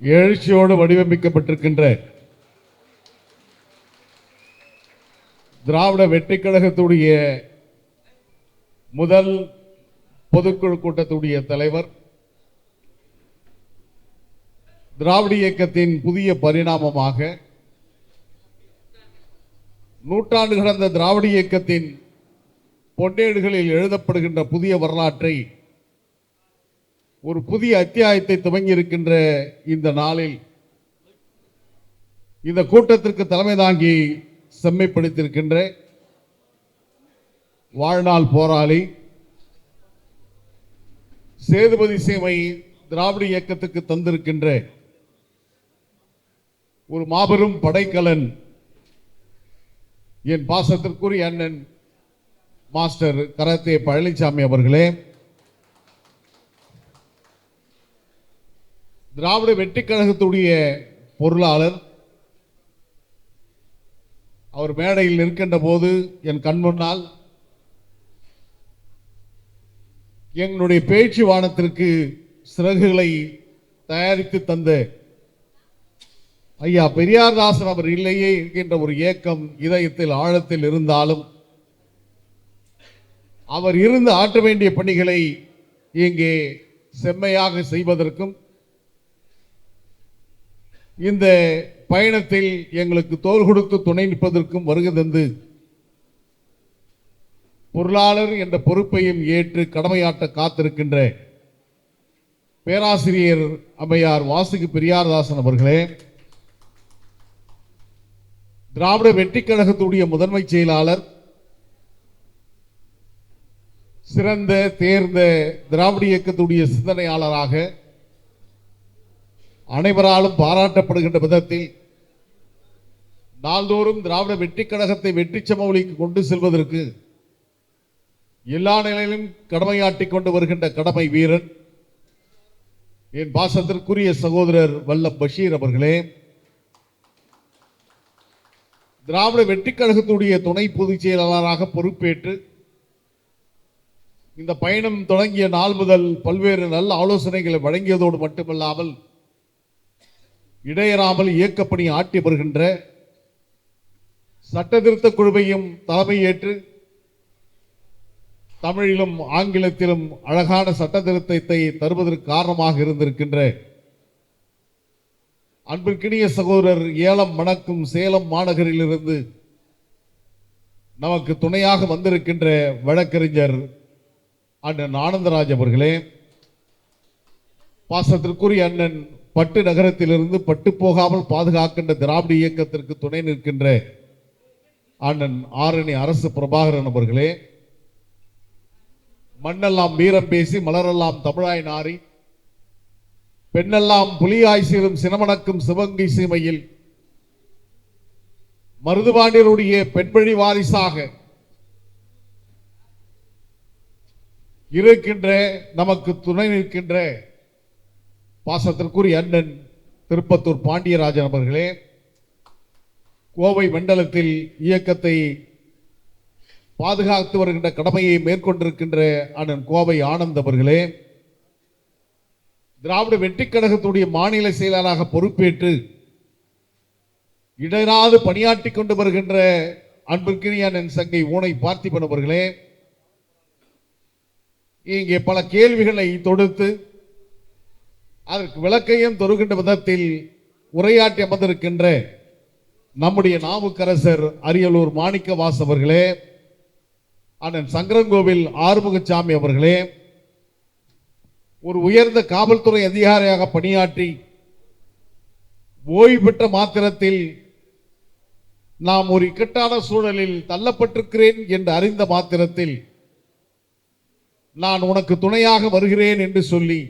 எழுச்சியோடு வடிவமைக்கப்பட்டிருக்கின்ற திராவிட வெற்றிக் கழகத்துடைய முதல் பொதுக்குழு கூட்டத்துடைய தலைவர், திராவிட இயக்கத்தின் புதிய பரிணாமமாக நூற்றாண்டு கடந்த திராவிட இயக்கத்தின் பொன்னேடுகளில் எழுதப்படுகின்ற புதிய வரலாற்றை, ஒரு புதிய அத்தியாயத்தை துவங்கி இருக்கின்ற இந்த நாளில் இந்த கூட்டத்திற்கு தலைமை தாங்கி செம்மைப்படுத்தியிருக்கின்ற வாழ்நாள் போராளி, சேதுபதி சீமை திராவிட இயக்கத்துக்கு தந்திருக்கின்ற ஒரு மாபெரும் படைக்கலன் என் பாசத்திற்குரிய அண்ணன் மாஸ்டர் கராத்தே பழனிசாமி அவர்களே, திராவிட வெற்றிக் கழகத்துடைய பொருளாளர், அவர் மேடையில் நிற்கின்ற போது என் கண் முன்னால் எங்களுடைய பேச்சு வானத்திற்கு சிறகுகளை தயாரித்து தந்த ஐயா பெரியார்தாசன் அவர் இல்லையே என்கின்ற ஒரு ஏக்கம் இதயத்தில் ஆழத்தில் இருந்தாலும், அவர் இருந்து ஆற்ற வேண்டிய பணிகளை இங்கே செம்மையாக செய்வதற்கும் இந்த பயணத்தில் எங்களுக்கு தோள் கொடுத்து துணை நிற்பதற்கும் வருகை தந்து பொருளாளர் என்ற பொறுப்பையும் ஏற்று கடமையாற்ற காத்திருக்கின்ற பேராசிரியர் அம்மையார் வாசுகி பெரியார்தாசன் அவர்களே, திராவிட வெற்றிக் கழகத்துடைய முதன்மை செயலாளர், சிறந்த தேர்ந்த திராவிட இயக்கத்துடைய சிந்தனையாளராக அனைவராலும் பாராட்டப்படுகின்ற விதத்தில் நாள்தோறும் திராவிட வெற்றிக் கழகத்தை வெற்றி சமவெளிக்கு கொண்டு செல்வதற்கு எல்லா நிலையிலும் கடமையாற்றிக் கொண்டு வருகின்ற கடமை வீரன் என் பாசத்திற்குரிய சகோதரர் வல்லம் பஷீர் அவர்களே, திராவிட வெற்றிக் கழகத்துடைய துணை பொதுச் செயலாளராக பொறுப்பேற்று இந்த பயணம் தொடங்கிய நாள் முதல் பல்வேறு நல்ல ஆலோசனைகளை வழங்கியதோடு மட்டுமல்லாமல் இடையறாமல் இயக்கப்பணி ஆற்றி வருகின்ற சட்டத்திருத்த குழுவையும் தலைமையேற்று தமிழிலும் ஆங்கிலத்திலும் அழகான சட்டத்திருத்தத்தை தருவதற்கு காரணமாக இருந்திருக்கின்ற அன்பிற்கினிய சகோதரர் ஏலம் மணக்கும் சேலம் மாநகரிலிருந்து நமக்கு துணையாக வந்திருக்கின்ற வழக்கறிஞர் அண்ணன் ஆனந்தராஜ் அவர்களே, பாசத்திற்குரிய அண்ணன் பட்டு நகரத்திலிருந்து பட்டு போகாமல் பாதுகாக்கின்ற திராவிட இயக்கத்திற்கு துணை நிற்கின்ற அண்ணன் ஆரணி அரசு பிரபாகரன் அவர்களே, மண்ணெல்லாம் வீரம் பேசி மலரெல்லாம் தமிழாய் நாரி பெண்ணெல்லாம் புலியாய் சீரும் சினமணக்கும் சிவங்கை சீமையில் மருதுபாண்டியருடைய பெண்வழி வாரிசாக இருக்கின்ற நமக்கு துணை நிற்கின்ற பாசத்திற்குரிய அண்ணன் திருப்பத்தூர் பாண்டியராஜன் அவர்களே, கோவை மண்டலத்தில் இயக்கத்தை பாதுகாத்து வருகின்ற கடமையை மேற்கொண்டிருக்கின்ற அண்ணன் கோவை ஆனந்த் அவர்களே, திராவிட வெற்றிக் கழகத்துடைய மாநில செயலாளராக பொறுப்பேற்று இடையராது பணியாற்றிக் கொண்டு வருகின்ற அன்பிற்கினிய அண்ணன் சங்கை ஊனை பார்த்திபன் அவர்களே, இங்கே பல கேள்விகளை தொடுத்து அதற்கு விளக்கையும் தொடுகின்ற விதத்தில் உரையாற்றி அமர்ந்திருக்கின்ற நம்முடைய நாவுக்கரசர் அரியலூர் மாணிக்க வாஸ் அவர்களே, அண்ணன் சங்கரன்கோவில் ஆறுமுகசாமி அவர்களே, ஒரு உயர்ந்த காவல்துறை அதிகாரியாக பணியாற்றி ஓய்வு பெற்ற மாத்திரத்தில் நாம் ஒரு இக்கட்டான சூழலில் தள்ளப்பட்டிருக்கிறேன் என்று அறிந்த மாத்திரத்தில் நான் உனக்கு துணையாக வருகிறேன் என்று சொல்லி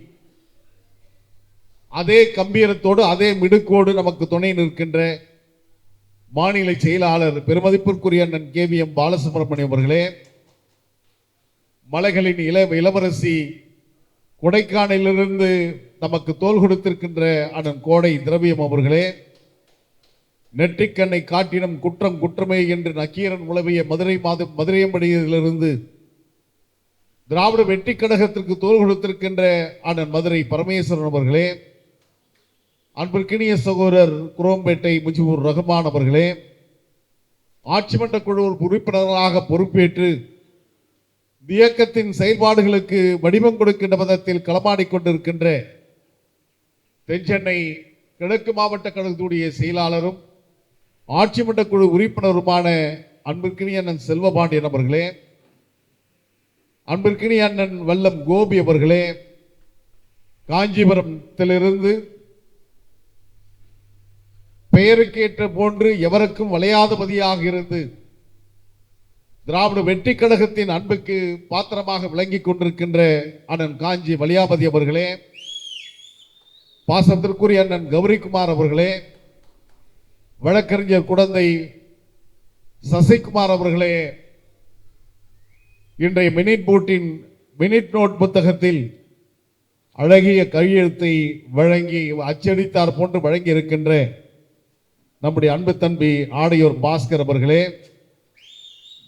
அதே கம்பீரத்தோடு அதே மிடுக்கோடு நமக்கு துணை நிற்கின்ற மாநில செயலாளர் பெருமதிப்பிற்குரிய அண்ணன் KVM பாலசுப்ரமணியம் அவர்களே, மலைகளின் இளவரசி கொடைக்கானலிலிருந்து நமக்கு தோள் கொடுத்திருக்கின்ற அண்ணன் கோடை திரவியம் அவர்களே, நெற்றிக்கண்ணை காட்டினம் குற்றம் குற்றமே என்று நக்கீரன் உளவிய மதுரையம்படியிலிருந்து திராவிட வெற்றிக் கழகத்திற்கு தோள் கொடுத்திருக்கின்ற அண்ணன் மதுரை பரமேஸ்வரன் அவர்களே, அன்பிற்கினிய சகோதரர் குரோம்பேட்டை முஜிபுர் ரஹ்மான் அவர்களே, ஆட்சி மன்ற குழு உறுப்பினர்களாக பொறுப்பேற்று இயக்கத்தின் செயல்பாடுகளுக்கு வடிவம் கொடுக்கின்ற விதத்தில் களமாடிக் கொண்டிருக்கின்ற தென்சென்னை கிழக்கு மாவட்ட கழகத்துடைய செயலாளரும் ஆட்சி மன்ற குழு உறுப்பினருமான அன்பிற்கினிய அண்ணன் செல்வபாண்டியன் அவர்களே, அன்பிற்கினிய அண்ணன் வல்லம் கோபி அவர்களே, காஞ்சிபுரத்திலிருந்து பெயருக்கேற்ற போன்று எவருக்கும் வளையாதபதியாக இருந்து திராவிட வெற்றி கழகத்தின் அன்புக்கு பாத்திரமாக விளங்கிக் கொண்டிருக்கின்ற அண்ணன் காஞ்சி வலியாபதி அவர்களே, பாசத்திற்குரிய அண்ணன் கௌரிக்குமார் அவர்களே, வழக்கறிஞர் குடந்தை சசிகுமார் அவர்களே, இன்றைய மினிட் நோட் புத்தகத்தில் அழகிய கையெழுத்தை வழங்கி அச்சடித்தார் போன்று வழங்கி இருக்கின்ற நம்முடைய அன்பு தம்பி ஆடையூர் பாஸ்கர் அவர்களே,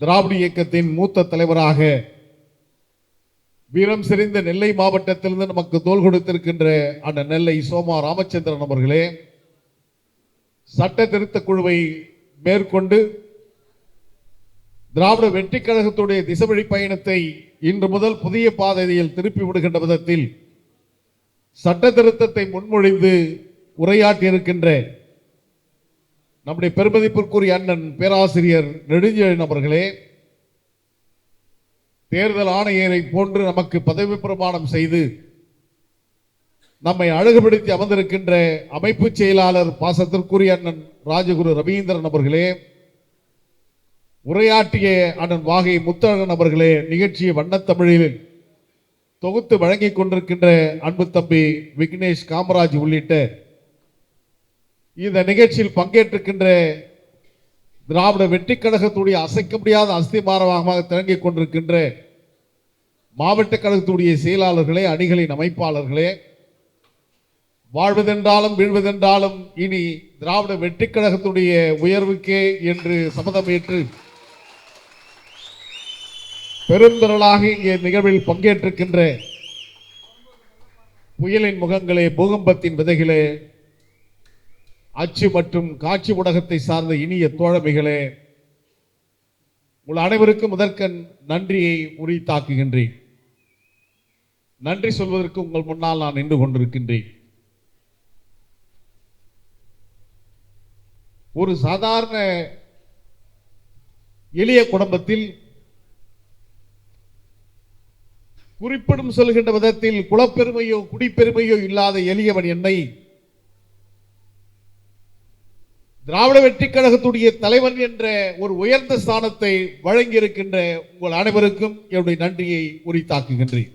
திராவிட இயக்கத்தின் மூத்த தலைவராக வீரம் செறிந்த நெல்லை மாவட்டத்திலிருந்து நமக்கு தோல் கொடுத்திருக்கின்ற அந்த நெல்லை சோமா ராமச்சந்திரன் அவர்களே, சட்ட திருத்த குழுவை மேற்கொண்டு திராவிட வெற்றி கழகத்துடைய திசைவழி பயணத்தை இன்று முதல் புதிய பாதையில் திருப்பி விடுகின்ற விதத்தில் சட்ட திருத்தத்தை முன்மொழிந்து உரையாற்றி இருக்கின்ற நம்முடைய பெருமதிப்பிற்குரிய அண்ணன் பேராசிரியர் நெடுஞ்செழியன் அவர்களே, தேர்தல் ஆணையரை போன்று நமக்கு பதவி பிரமாணம் செய்து நம்மை அழகுபடுத்தி அமர்ந்திருக்கின்ற அமைப்பு செயலாளர் பாசத்திற்குரிய அண்ணன் ராஜகுரு ரவீந்திரன் அவர்களே, உரையாற்றிய அண்ணன் வாகை முத்தழகன் அவர்களே, நிகழ்ச்சியை வண்ணத்தமிழில் தொகுத்து வழங்கிக் கொண்டிருக்கின்ற அன்பு தம்பி விக்னேஷ் காமராஜ் உள்ளிட்ட இந்த நிகழ்ச்சியில் பங்கேற்றிருக்கின்ற திராவிட வெற்றி கழகத்துடைய அசைக்க முடியாத அஸ்திமாரமாக திறங்கிக் கொண்டிருக்கின்ற மாவட்ட கழகத்துடைய செயலாளர்களே, அணிகளின் அமைப்பாளர்களே, வாழ்வதென்றாலும் வீழ்வதென்றாலும் இனி திராவிட வெற்றி கழகத்துடைய உயர்வுக்கே என்று சபதமேற்று பெருந்திரளாக இங்கே நிகழ்வில் பங்கேற்றிருக்கின்ற புயலின் முகங்களே, பூகம்பத்தின் விதைகளே, அச்சு மற்றும் காட்சி ஊடகத்தை சார்ந்த இனிய தோழமைகளே, உங்கள் அனைவருக்கும் முதற்கண் நன்றியை உரித்தாக்குகின்றேன். நன்றி சொல்வதற்கு உங்கள் முன்னால் நான் நின்று கொண்டிருக்கின்றேன். ஒரு சாதாரண எளிய குடும்பத்தில் குறிப்பிடும் சொல்கின்ற விதத்தில் குலப்பெருமையோ குடிப்பெருமையோ இல்லாத எளியவன் என்னை திராவிட வெற்றி கழகத்துடைய தலைவன் என்ற ஒரு உயர்ந்த ஸ்தானத்தை வழங்கி இருக்கின்ற உங்கள் அனைவருக்கும் என்னுடைய நன்றியை உரித்தாக்குகின்றேன்.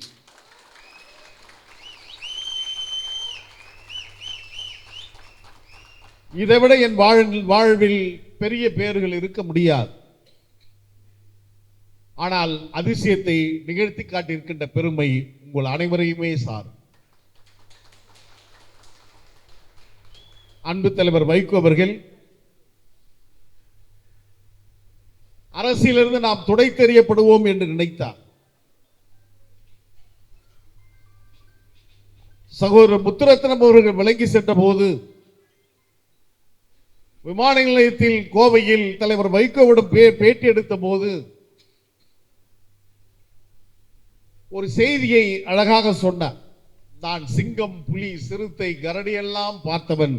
இதைவிட என் வாழ்வில் பெரிய பேறுகள் இருக்க முடியாது. ஆனால் அதிசயத்தை நிகழ்த்தி காட்டியிருக்கின்ற பெருமை உங்கள் அனைவரையுமே சார். அன்பு தலைவர் வைகோ அவர்கள் அரசியலிருந்து நாம் துடைத்தெறியப்படுவோம் என்று நினைத்தார். சகோதரர் முத்துரத்னம் அவர்கள் விலகி சென்ற போது விமான நிலையத்தில் கோவையில் தலைவர் வைகோவிடம் பேட்டி எடுத்த போது ஒரு செய்தியை அழகாக சொன்னார். நான் சிங்கம், புலி, சிறுத்தை, கரடியெல்லாம் பார்த்தவன்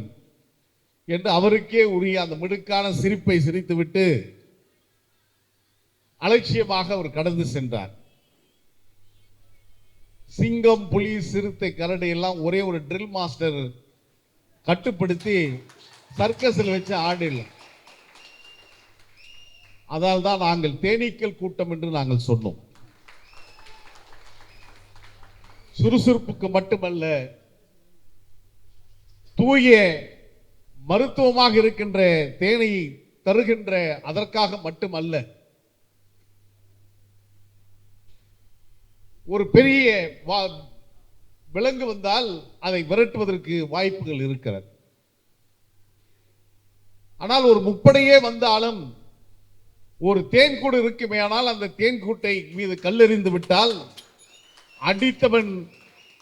என்று அவருக்கே உரிய அந்த மிடுக்கான சிரிப்பை சிரித்துவிட்டு அலட்சியமாக அவர் கடந்து சென்றார். சிங்கம், புலி, சிறுத்தை, கரடி எல்லாம் ஒரே ஒரு ட்ரில் மாஸ்டர் கட்டுப்படுத்தி சர்க்கஸில் வச்சு ஆடில்லை. அதால் தான் நாங்கள் தேனீக்கள் கூட்டம் என்று நாங்கள் சொன்னோம். சுறுசுறுப்புக்கு மட்டுமல்ல, தூய மருத்துவமாக இருக்கின்ற தேனை தருகின்ற அதற்காக மட்டுமல்ல, ஒரு பெரிய விலங்கு வந்தால் அதை விரட்டுவதற்கு வாய்ப்புகள் இருக்கிறது. ஆனால் ஒரு முப்படையே வந்தாலும் ஒரு தேன்கூடு இருக்குமே, ஆனால் அந்த தேன்கூட்டை மீது கல்லெறிந்து விட்டால் அடித்தவன்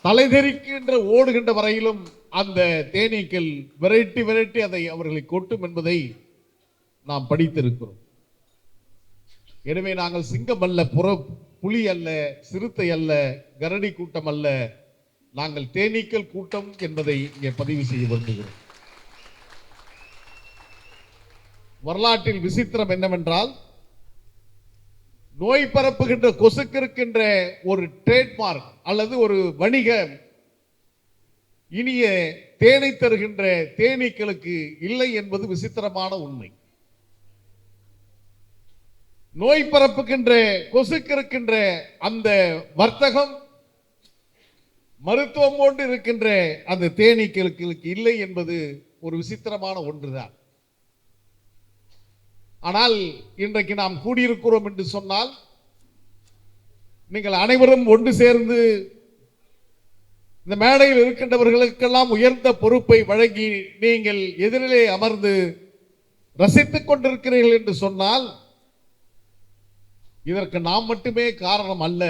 தலைதெறிக்கின்ற ஓடுகின்ற வரையிலும் அந்த தேனீக்கள் விரட்டி விரட்டி அதை அவர்களை கொட்டும் என்பதை நாம் படித்திருக்கிறோம். எனவே நாங்கள் சிங்கம் அல்ல, புலி அல்ல, சிறுத்தை அல்ல, கரடி கூட்டம் அல்ல, நாங்கள் தேனீக்கள் கூட்டம் என்பதை இங்கே பதிவு செய்ய விரும்புகிறோம். வரலாற்றில் விசித்திரம் என்னவென்றால், நோய் பரப்புகின்ற கொசுக்கு இருக்கின்ற ஒரு ட்ரேட்மார்க் அல்லது ஒரு வணிக இனிய தேனை தருகின்ற தேனீக்களுக்கு இல்லை என்பது விசித்திரமான உண்மை. நோய் பரப்புகின்ற கொசுக்கு இருக்கின்ற அந்த வர்த்தகம் மருத்துவம் கொண்டு இருக்கின்ற அந்த தேனீக்களுக்கு இல்லை என்பது ஒரு விசித்திரமான ஒன்றுதான். ஆனால் இன்றைக்கு நாம் கூடியிருக்கிறோம் என்று சொன்னால், நீங்கள் அனைவரும் ஒன்று சேர்ந்து இந்த மேடையில் இருக்கின்றவர்களுக்கெல்லாம் உயர்ந்த பொறுப்பை வழங்கி நீங்கள் எதிரிலே அமர்ந்து ரசித்துக் கொண்டிருக்கிறீர்கள் என்று சொன்னால், இதற்கு நாம் மட்டுமே காரணம் அல்ல.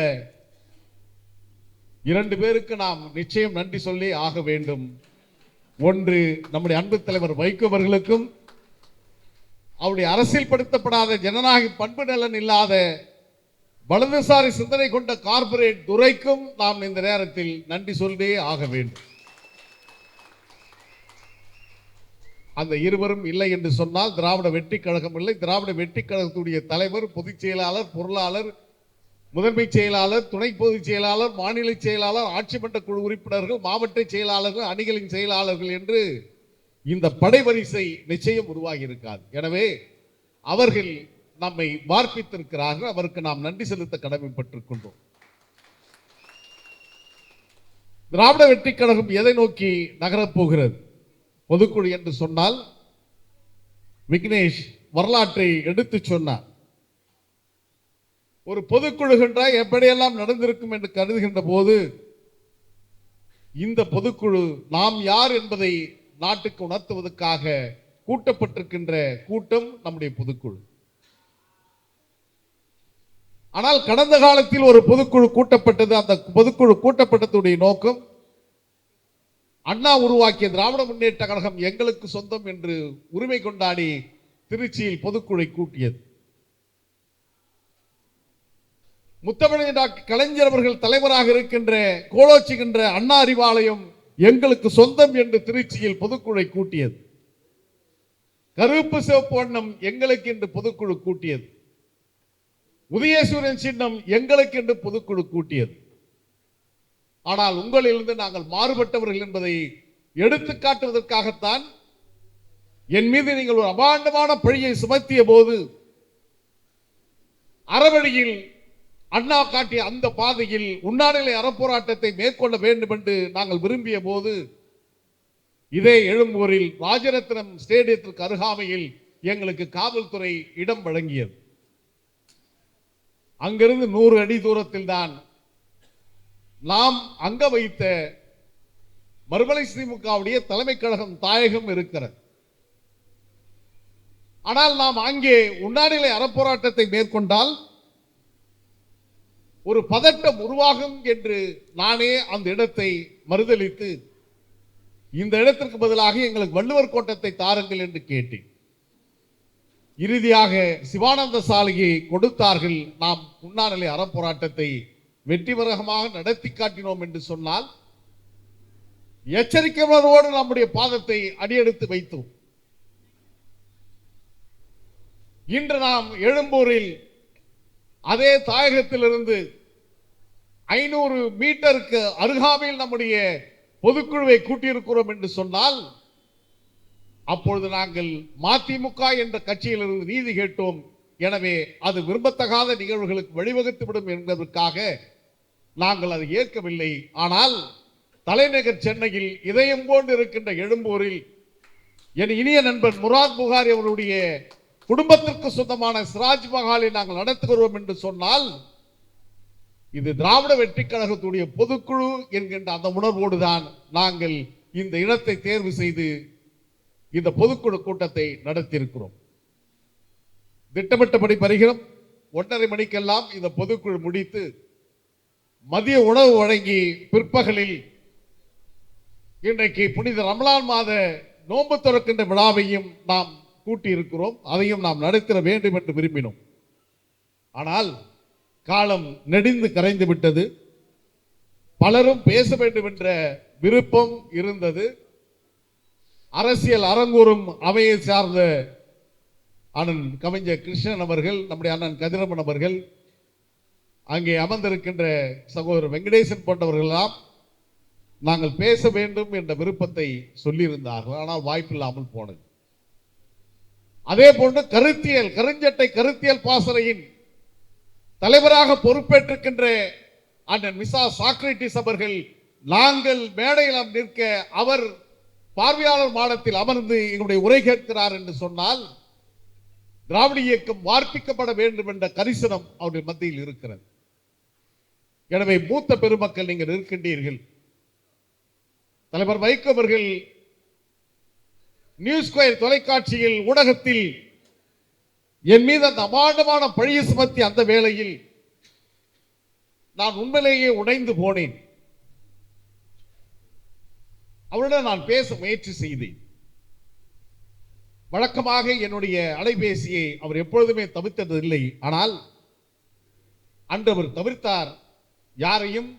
2 பேருக்கு நாம் நிச்சயம் நன்றி சொல்லி ஆக வேண்டும். ஒன்று, நம்முடைய அன்பு தலைவர் வைகோ அவர்களுக்கும், அவருடைய அரசியல் படுத்தப்படாத ஜனநாயக பண்பு நலன் இல்லாத வலதுசாரி சிந்தனை கொண்ட கார்ப்பரேட் துரைக்கும் நாம் இந்த நேரத்தில் நன்றி சொல்லே ஆக வேண்டும். அந்த இருவரும் இல்லை என்று சொன்னால் திராவிட வெற்றி கழகம் இல்லை. திராவிட வெற்றி கழகத்துடைய தலைவர், பொதுச் செயலாளர், பொருளாளர், முதன்மை செயலாளர், துணை பொதுச் செயலாளர், மாநில செயலாளர், ஆட்சி மன்ற குழு உறுப்பினர்கள், மாவட்ட செயலாளர்கள், அணிகளின் செயலாளர்கள் என்று இந்த படைவரிசை நிச்சயம் உருவாகி இருக்காது. எனவே அவர்கள் நம்மை வார்ப்பித்திருக்கிறார்கள். அவருக்கு நாம் நன்றி செலுத்த கடமைப்பட்டிருக்கின்றோம். திராவிட வெற்றி கழகம் எதை நோக்கி நகரப்போகிறது? பொதுக்குழு என்று சொன்னால், விக்னேஷ் வரலாற்றை எடுத்து சொன்னார். ஒரு பொதுக்குழு என்றால் எப்படியெல்லாம் நடந்திருக்கும் என்று கருதுகின்ற போது, இந்த பொதுக்குழு நாம் யார் என்பதை நாட்டுக்கு உணர்த்துவதற்காக கூட்டப்பட்டிருக்கின்ற கூட்டம் நம்முடைய பொதுக்குழு. ஆனால் கடந்த காலத்தில் ஒரு பொதுக்குழு கூட்டப்பட்டது. அந்த பொதுக்குழு கூட்டப்பட்டதுடைய நோக்கம், அண்ணா உருவாக்கிய திராவிட முன்னேற்ற கழகம் எங்களுக்கு சொந்தம் என்று உரிமை கொண்டாடி திருச்சியில் பொதுக்குழு கூட்டியது. முத்தமிழ் டாக்டர் கலைஞர் அவர்கள் தலைவராக இருக்கின்ற கோலோச்சுகின்ற அண்ணா அறிவாலயம் எங்களுக்கு சொந்தம் என்று திருச்சியில் பொதுக்குழு கூட்டியது. கருப்பு சிவப்பு வண்ணம் எங்களுக்கு என்று பொதுக்குழு கூட்டியது. உதயசூரியன் சின்னம் எங்களுக்கு என்று பொதுக்குழு கூட்டியது. ஆனால் உங்களிலிருந்து நாங்கள் மாறுபட்டவர்கள் என்பதை எடுத்து காட்டுவதற்காகத்தான் என் மீது நீங்கள் ஒரு அபாண்டமான பழியை சுமத்திய போது, அறவழியில் அண்ணா காட்டிய அந்த பாதையில் உண்ணாநிலை அறப்போராட்டத்தை மேற்கொள்ள வேண்டும் என்று நாங்கள் விரும்பிய போது, இதே எழும்பூரில் ராஜரத்னம் ஸ்டேடியத்திற்கு அருகாமையில் எங்களுக்கு காவல்துறை இடம் வழங்கியது. அங்கிருந்து 100 அடி தூரத்தில் தான் நாம் அங்க வைத்த மறுமலை திமுகவுடைய தலைமை கழகம் தாயகம் இருக்கிறது. ஆனால் நாம் அங்கே உண்ணாநிலை அறப்போராட்டத்தை மேற்கொண்டால் ஒரு பதட்டம் உருவாகும் என்று நானே அந்த இடத்தை மறுதலித்து, இந்த இடத்திற்கு பதிலாக எங்களுக்கு வள்ளுவர் கோட்டத்தை தாருங்கள் என்று கேட்டேன். இறுதியாக சிவானந்த சாலையை கொடுத்தார்கள். நாம் உண்ணாநிலை அறப்போராட்டத்தை வெற்றிகரமாக நடத்தி காட்டினோம் என்று சொன்னால், எச்சரிக்கையோடு நம்முடைய பாதத்தை அடியெடுத்து வைத்தோம். இன்று நாம் எழும்பூரில் அதே தாயகத்திலிருந்து 500 மீட்டருக்கு அருகாமையில் நம்முடைய பொதுக்குழுவை கூட்டியிருக்கிறோம் என்று சொன்னால், அப்பொழுது நாங்கள் மதிமுக என்ற கட்சியிலிருந்து நீதி கேட்டோம். எனவே அது விரும்பத்தகாத நிகழ்வுகளுக்கு வழிவகுத்துவிடும் என்பதற்காக நாங்கள் அதை ஏற்கவில்லை. ஆனால் தலைநகர் சென்னையில் இதயம் போன்று இருக்கின்ற எழும்பூரில் என் இனிய நண்பன் முராத் புகாரி அவருடைய குடும்பத்திற்கு சொந்தமான சிராஜ் மஹாலை நாங்கள் நடத்துகிறோம் என்று சொன்னால், இது திராவிட வெற்றி கழகத்துடைய பொதுக்குழு என்கின்ற அந்த உணர்வோடுதான் நாங்கள் இந்த இடத்தை தேர்வு செய்து இந்த பொதுக்குழு கூட்டத்தை நடத்தியிருக்கிறோம். திட்டமிட்டபடி வருகிறோம். 1:30 மணிக்கெல்லாம் இந்த பொதுக்குழு முடித்து மதிய உணவு வழங்கி பிற்பகலில் இன்றைக்கு புனித ரமலான் மாத நோன்பு துறக்கின்ற விழாவையும் நாம் கூட்டி இருக்கிறோம். அதையும் நாம் நடத்திட வேண்டும் என்று விரும்பினோம். ஆனால் காலம் நெடிந்து கரைந்து விட்டது. பலரும் பேச வேண்டும் என்ற விருப்பம் இருந்தது. அரசியல் அரங்கூறும் அவையை சார்ந்த அண்ணன் கவிஞர் கிருஷ்ணன் அவர்கள், நம்முடைய அண்ணன் கதிரவன் அவர்கள், அங்கே அமர்ந்திருக்கின்ற சகோதரர் வெங்கடேசன் போன்றவர்களெல்லாம் நாங்கள் பேச வேண்டும் என்ற விருப்பத்தை சொல்லியிருந்தார்கள். ஆனால் வாய்ப்பில்லாமல் போனது. அதே போன்று கருத்தியல் கருஞ்சட்டை கருத்தியல் பாசறையின் தலைவராக பொறுப்பேற்றிருக்கின்ற அண்ணன் மிசா சாக்ரட்டிஸ் அவர்கள் நாங்கள் மேடையில் நிற்க அவர் பார்வையாளர் மாடத்தில் அமர்ந்து எங்களுடைய உரை கேட்கிறார் என்று சொன்னால் திராவிட இயக்கம் வார்ப்பிக்கப்பட வேண்டும் என்ற கரிசனம் அவருடைய மத்தியில் இருக்கிறது. எனவே மூத்த பெருமக்கள் நீங்கள் இருக்கின்றீர்கள். தலைவர் வைகோ அவர்கள் நியூஸ் ஸ்கொயர் தொலைக்காட்சியில் ஊடகத்தில் என் மீது அந்த அபாண்டமான பழியை சுமத்தி அந்த வேளையில் நான் உண்மையிலேயே உடைந்து போனேன். அவருடன் நான் பேச முயற்சி செய்தேன். வழக்கமாக என்னுடைய அலைபேசியை அவர் எப்பொழுதுமே தவிர்த்ததில்லை. ஆனால் அன்று அவர் தவிர்த்தார். யாரையும்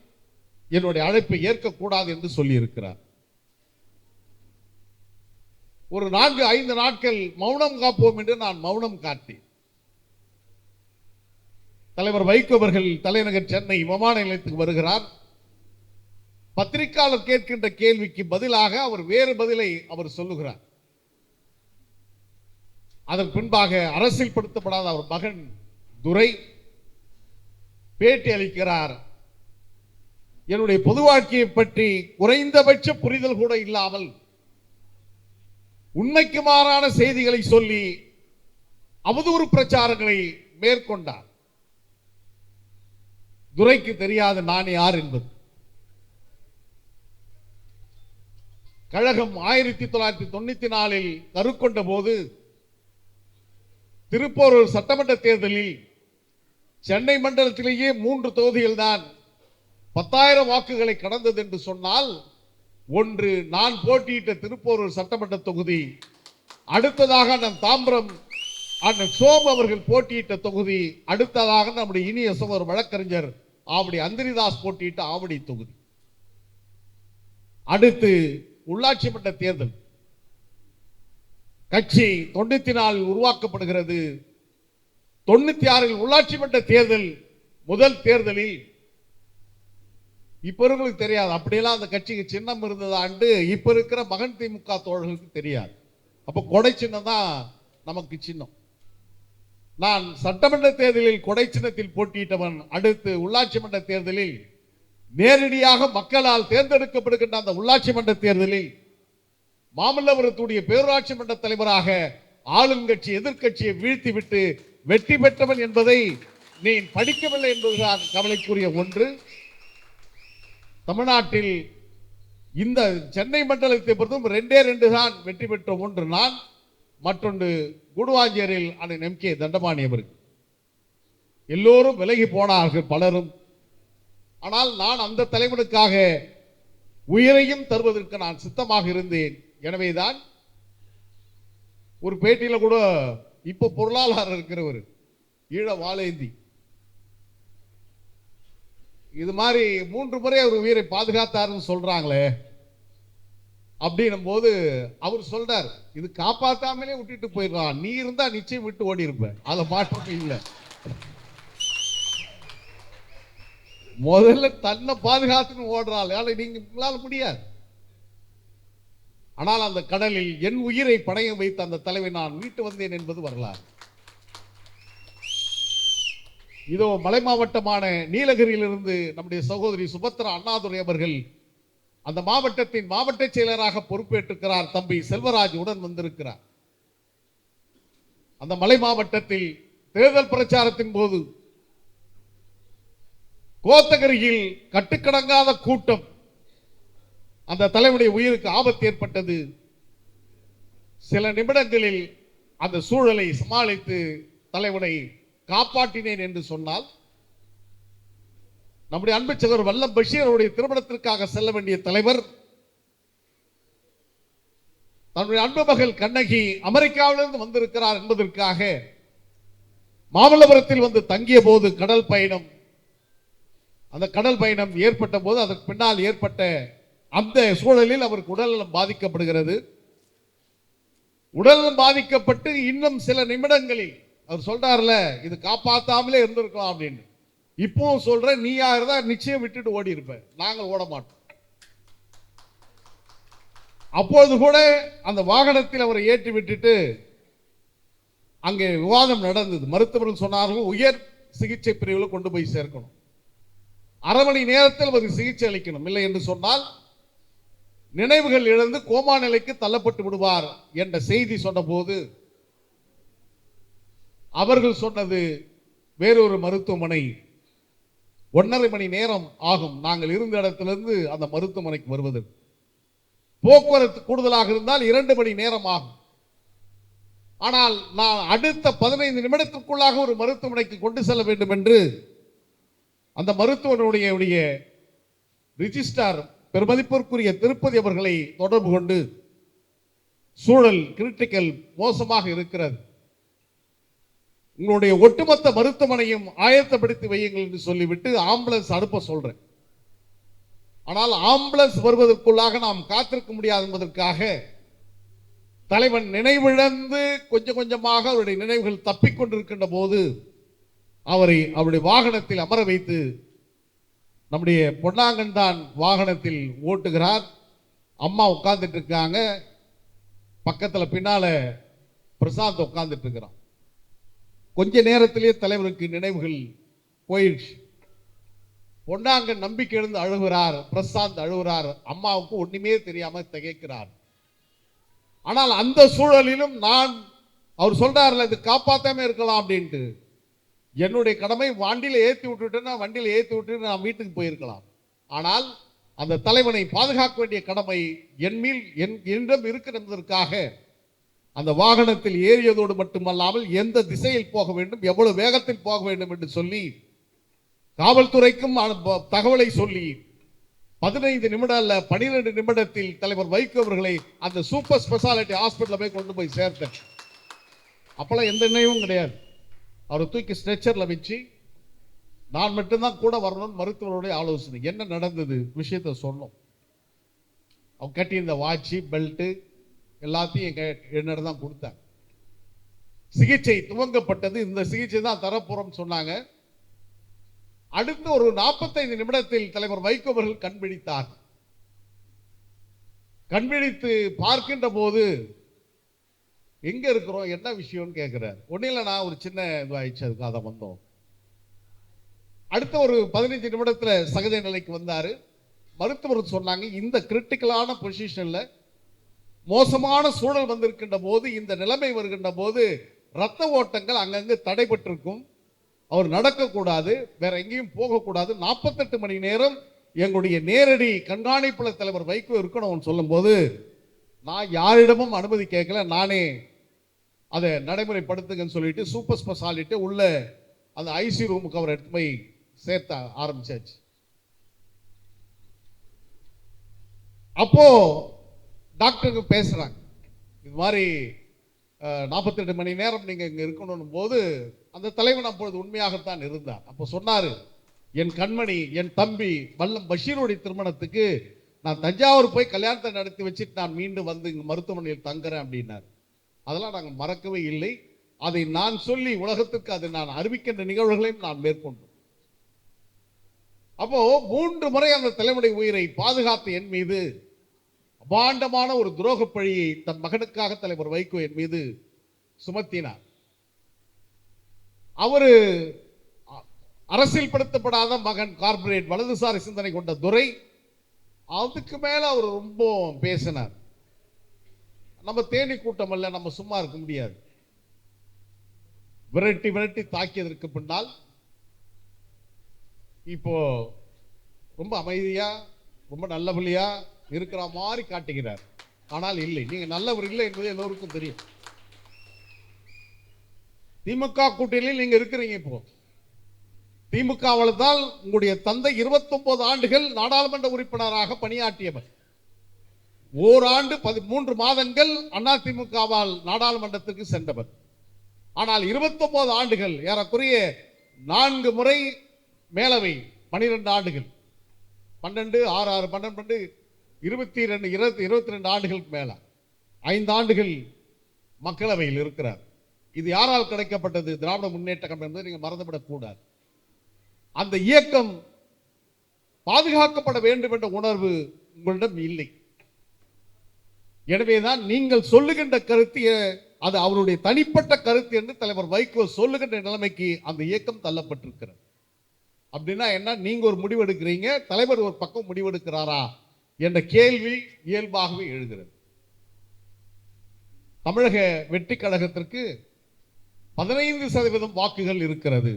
என்னுடைய அழைப்பை ஏற்கக்கூடாது என்று சொல்லியிருக்கிறார். ஒரு 4-5 நாட்கள் மௌனம் காப்போம் என்று நான் மௌனம் காட்டேன். தலைவர் வைகோ அவர்கள் தலைநகர் சென்னை விமான நிலையத்துக்கு வருகிறார். பத்திரிகையாளர் கேட்கின்ற கேள்விக்கு பதிலாக அவர் வேறு பதிலை அவர் சொல்லுகிறார். அதன் பின்பாக அரசியல்படுத்தப்படாத அவர் மகன் துரை பேட்டி அளிக்கிறார். என்னுடைய பொது வாழ்க்கையை பற்றி குறைந்தபட்ச புரிதல் கூட இல்லாமல் உண்மைக்கு மாறான செய்திகளை சொல்லி அவதூறு பிரச்சாரங்களை மேற்கொண்டார். துரைக்கு தெரியாத நான் யார் என்பது. கழகம் 1994 கருக்கொண்ட போது திருப்போரூர் சட்டமன்ற தேர்தலில் சென்னை மண்டலத்திலேயே 3 தொகுதிகள் தான் 10,000 வாக்குகளை கடந்தது என்று சொன்னால், ஒன்று நான் போட்டியிட்ட திருப்போரூர் சட்டமன்ற தொகுதி, அடுத்ததாக நம் தாம்பரம் அண்ணன் சோம் அவர்கள் போட்டியிட்ட தொகுதி, அடுத்ததாக நம்முடைய இனிய சகோதரர் வழக்கறிஞர் ஆவடி அந்திரிதாஸ் போட்டியிட்ட ஆவடி தொகுதி. அடுத்து உள்ளாட்சி மன்ற தேர்தல். கட்சி 94 உருவாக்கப்படுகிறது. 96 உள்ளாட்சி மன்ற தேர்தல். முதல் தேர்தலில் இப்ப இருக்கிறவங்களுக்கு தெரியாது, அப்படியெல்லாம் அந்த கட்சிக்கு சின்னம் இருந்ததாண்டு இப்ப இருக்கிற மகன் திமுக தோழர்களுக்கு தெரியாது. அப்ப கொடை சின்னம் தான் நமக்கு சின்னம். நான் சட்டமன்ற தேர்தலில் கொடை சின்னத்தில் போட்டியிட்டவன். அடுத்து உள்ளாட்சி மன்ற தேர்தலில் நேரடியாக மக்களால் தேர்ந்தெடுக்கப்படுகின்ற அந்த உள்ளாட்சி மன்ற தேர்தலில் மாமல்லபுரத்துடைய பேரூராட்சி மன்ற தலைவராக ஆளுங்கட்சி எதிர்கட்சியை வீழ்த்திவிட்டு வெற்றி பெற்றவன் என்பதை நீ படிக்கவில்லை என்பதுதான் கவலைக்குரிய ஒன்று. தமிழ்நாட்டில் இந்த சென்னை மண்டலத்தை பொறுத்தும் 2 தான் வெற்றி பெற்ற ஒன்று நான், மற்றொன்று கூடுவாஞ்சேரியில் அண்ணன் எம்.கே. தண்டபாணி அவர்கள். எல்லோரும் விலகி போனார்கள் பலரும். ஆனால் நான் அந்த தலைவனுக்காக உயிரையும் தருவதற்கு நான் சித்தமாக இருந்தேன். எனவேதான் ஒரு பேட்டியில கூட இப்ப பொருளாளர் இருக்கிறவர் ஈழ வாழேந்தி இது மாதிரி 3 முறை அவர் உயிரை பாதுகாத்தாருன்னு சொல்றாங்களே அப்படின்னும் போது அவர் சொல்றார், இது காப்பாத்தாமலே விட்டுட்டு போயிடலாம், நீ இருந்தா நிச்சயம் விட்டு ஓடி இருப்ப, அதை மாற்றமே இல்லை. முதல்ல தன்னை பாதுகாத்துன்னு ஓடுறாள், நீங்களால முடியாது. ஆனால் அந்த கடலில் என் உயிரை பணயம் வைத்த அந்த தலைவை நான் மீட்டு வந்தேன் என்பது வரலாறு. இதோ மலை மாவட்டமான நீலகிரியிலிருந்து நம்முடைய சகோதரி சுபத்ரா அண்ணாதுரை அவர்கள் அந்த மாவட்டத்தின் மாவட்ட செயலராக பொறுப்பேற்றிருக்கிறார். தம்பி செல்வராஜ் உடன் வந்திருக்கிறார். அந்த மலை மாவட்டத்தில் தேர்தல் பிரச்சாரத்தின் போது கோத்தகிரியில் கட்டுக்கடங்காத கூட்டம், அந்த தலைவனுடைய உயிருக்கு ஆபத்து ஏற்பட்டது. சில நிமிடங்களில் அந்த சூழலை சமாளித்து தலைவனை காப்பாற்றினேன் என்று சொன்னால், நம்முடைய அன்பு சகோதரர் வல்லம் பஷீர் அவருடைய திருமணத்திற்காக செல்ல வேண்டிய தலைவர் தன்னுடைய அன்பு மகள் கண்ணகி அமெரிக்காவிலிருந்து வந்திருக்கிறார் என்பதற்காக மாமல்லபுரத்தில் வந்து தங்கிய போது அந்த கடல் பயணம் ஏற்பட்ட போது அதற்கு பின்னால் ஏற்பட்ட அந்த சூழலில் அவருக்கு உடல்நலம் பாதிக்கப்படுகிறது. உடல்நலம் பாதிக்கப்பட்டு இன்னும் சில நிமிடங்களில் அவர் சொல்றாருல, இது காப்பாத்தாமலே இருந்திருக்கலாம் அப்படின்னு. இப்பவும் சொல்ற, நீயா இருந்தா நிச்சயம் விட்டுட்டு ஓடி இருப்ப, நாங்கள் ஓட மாட்டோம். அப்பொழுது கூட அந்த வாகனத்தில் அவரை ஏற்றி விட்டுட்டு அங்கே விவாதம் நடந்தது. மருத்துவர்கள் சொன்னார்கள், உயர் சிகிச்சை பிரிவில் கொண்டு போய் சேர்க்கணும், அரை மணி நேரத்தில் அவருக்கு சிகிச்சை அளிக்கணும், இல்லை என்று சொன்னால் நினைவுகள் இழந்து கோமா நிலைக்கு தள்ளப்பட்டு விடுவார் என்ற செய்தி சொன்ன போது அவர்கள் சொன்னது, வேறொரு மருத்துவமனை 1.5 மணி நேரம் ஆகும் நாங்கள் இருந்த இடத்திலிருந்து அந்த மருத்துவமனைக்கு வருவதற்கு. போக்குவரத்து கூடுதலாக இருந்தால் 2 மணி நேரம் ஆகும். ஆனால் நான் அடுத்த 15 நிமிடத்திற்குள்ளாக ஒரு மருத்துவமனைக்கு கொண்டு செல்ல வேண்டும் என்று அந்த மருத்துவனுடைய ரிஜிஸ்டார் பெருமதிப்பிற்குரிய திருப்பதி அவர்களை தொடர்பு கொண்டு, சூழல் கிரிட்டிக்கல், மோசமாக இருக்கிறது, உங்களுடைய ஒட்டுமொத்த மருத்துவமனையும் ஆயத்தப்படுத்தி வையுங்கள் என்று சொல்லிவிட்டு ஆம்புலன்ஸ் அனுப்ப சொல்றேன். ஆனால் ஆம்புலன்ஸ் வருவதற்குள்ளாக நாம் காத்திருக்க முடியாது என்பதற்காக தலைவன் நினைவிழந்து கொஞ்சம் கொஞ்சமாக அவருடைய நினைவுகள் தப்பிக்கொண்டிருக்கின்ற போது அவருடைய வாகனத்தில் அமர வைத்து நம்முடைய பொன்னாங்கன் தான் வாகனத்தில் ஓட்டுகிறார். அம்மா உட்கார்ந்துட்டு இருக்காங்க, பக்கத்துல பின்னால பிரசாந்த் உட்கார்ந்துட்டு இருக்கிறான். கொஞ்ச நேரத்திலேயே தலைவருக்கு நினைவுகள் போயிடுச்சு. பொன்னாங்கன் நம்பிக்கை எழுந்து அழுகிறார், பிரசாந்த் அழுகிறார், அம்மாவுக்கு ஒண்ணுமே தெரியாம திகைக்கிறார். ஆனால் அந்த சூழலிலும் அவர் சொல்றாருல, இது காப்பாத்தாம இருக்கலாம் அப்படின்ட்டு, என்னுடைய கடமை வண்டியில ஏற்றி விட்டுட்டேன்னா வண்டியில ஏற்றி விட்டு நான் வீட்டுக்கு போயிருக்கலாம். ஆனால் அந்த தலைவனை பாதுகாக்க வேண்டிய கடமை என்னிடம் இருக்கிறதற்காக அந்த வாகனத்தில் ஏறியதோடு மட்டுமல்லாமல் எந்த திசையில் போக வேண்டும், எவ்வளவு வேகத்தில் போக வேண்டும் என்று சொல்லி காவல்துறைக்கும் தகவலை சொல்லி 15 நிமிடம் அல்ல 12 நிமிடத்தில் தலைவர் வைகோ அவர்களை அந்த சூப்பர் ஸ்பெஷாலிட்டி ஹாஸ்பிட்டல் போய் கொண்டு போய் சேர்த்தேன். அப்பெல்லாம் எந்த நினைவும் கிடையாது. அவரை தூக்கி ஸ்ட்ரெச்சர்ல வச்சு நான் மட்டும்தான் கூட வரணும். மருத்துவருடைய ஆலோசனை என்ன நடந்தது விஷயத்த சொன்னோம். அவங்க கட்டியிருந்த வாட்சி, பெல்ட் எல்லாத்தையும் என்னிடம் தான் கொடுத்தாங்க. சிகிச்சை துவங்கப்பட்டது. இந்த சிகிச்சை தான் தரப்போறோம் சொன்னாங்க. அடுத்த ஒரு 45 நிமிடத்தில் தலைவர் வைகோ அவர்கள் கண்பிடித்தார். கண்பிடித்து பார்க்கின்ற போது, எங்க இருக்கிறோம், என்ன விஷயம்னு கேட்கிறார். ஒன்னும் இல்லை, நான் ஒரு சின்ன இதுவாயிடுச்சு, அதுக்காக தான் வந்தோம். அடுத்த ஒரு 15 நிமிடத்துல சகஜ நிலைக்கு வந்தாரு. மருத்துவர் சொன்னாங்க, இந்த கிரிட்டிக்கலான பொசிஷன்ல மோசமான சூழல் வந்திருக்கின்ற போது, இந்த நிலைமை வருகின்ற போது ரத்த ஓட்டங்கள் அங்கங்கு தடைபட்டிருக்கும், அவர் நடக்கக்கூடாது, வேற எங்கேயும் போகக்கூடாது, 48 மணி நேரம் எங்களுடைய நேரடி கண்காணிப்புல தலைவர் வைகோ இருக்கணும் சொல்லும் போது, நான் யாரிடமும் அனுமதி கேட்கல, நானே அதை நடைமுறைப்படுத்துங்கன்னு சொல்லிட்டு சூப்பர் ஸ்பெஷாலிட்டி உள்ள அந்த ஐசி ரூமுக்கு அவர் எடுத்து போய் சேர்த்த ஆரம்பிச்சாச்சு. அப்போ டாக்டருக்கு பேசுறாங்க, இது மாதிரி 48 மணி நேரம் நீங்க இங்க இருக்கணும் போது, அந்த தலைவன் அப்பொழுது உண்மையாகத்தான் இருந்தார். அப்போ சொன்னாரு, என் கண்மணி, என் தம்பி வல்லம் பஷீருடைய திருமணத்துக்கு நான் தஞ்சாவூர் போய் கல்யாணத்தை நடத்தி வச்சுட்டு நான் மீண்டும் வந்து இங்க மருத்துவமனையில் தங்குறேன் அப்படின்னாரு. அதெல்லாம் நாங்கள் மறக்கவே இல்லை. அதை நான் சொல்லி உலகத்துக்கு அதை நான் அறிவிக்கின்ற நிகழ்வுகளையும் நான் மேற்கொண்டோம். அப்போ 3 முறை அந்த தலைவனுடைய உயிரை பாதுகாத்த என் மீது அபாண்டமான ஒரு துரோக பழியை தன் மகனுக்காக தலைவர் வைகோ என் மீது சுமத்தினார். அவரு அரசியல் படுத்தப்படாத மகன், கார்பரேட் வலதுசாரி சிந்தனை கொண்ட துரை, அதுக்கு மேல அவர் ரொம்ப பேசினார். நம்ம தேனி கூட்டம் அல்ல, நம்ம சும்மா இருக்க முடியாது. விரட்டி விரட்டி தாக்கியதற்கு பின்னால் இப்போ ரொம்ப அமைதியா, ரொம்ப நல்லபடியா இருக்கிற மாதிரி காட்டுகிறார். ஆனால் இல்லை, நீங்க நல்லவர் இல்லை என்பது எல்லோருக்கும் தெரியும். திமுக கூட்டணியில் நீங்க இருக்கிறீங்க. இப்போ திமுகவால் தான் உங்களுடைய தந்தை 29 ஆண்டுகள் நாடாளுமன்ற உறுப்பினராக பணியாற்றியவர். ஓராண்டு 13 மாதங்கள் அதிமுகவால் நாடாளுமன்றத்திற்கு சென்றவர். ஆனால் 29 ஆண்டுகள், ஏறக்குறைய 4 முறை மேலவை, 12 ஆண்டுகள், 12 6 6 12 22 22 ஆண்டுகளுக்கு மேல 5 ஆண்டுகள் மக்களவையில் இருக்கிறார். இது யாரால் கிடைக்கப்பட்டது? திராவிட முன்னேற்ற கழகம் என்பதை நீங்கள் மறந்துவிடக் கூடாது. அந்த இயக்கம் பாதுகாக்கப்பட வேண்டும் என்ற உணர்வு உங்களிடம் இல்லை. எனவேதான் நீங்கள் சொல்லுகின்ற கருத்து அது அவருடைய தனிப்பட்ட கருத்து என்று தலைவர் வைகோ சொல்லுகின்ற நிலைமைக்கு அந்த இயக்கம் தள்ளப்பட்டிருக்கிறது. அப்படின்னா என்ன? நீங்க ஒரு முடிவெடுக்கிறீங்க, தலைவர் ஒரு பக்கம் முடிவெடுக்கிறாரா என்ற கேள்வி இயல்பாகவே எழுகிறது. தமிழக வெற்றி கழகத்திற்கு 15% வாக்குகள் இருக்கிறது.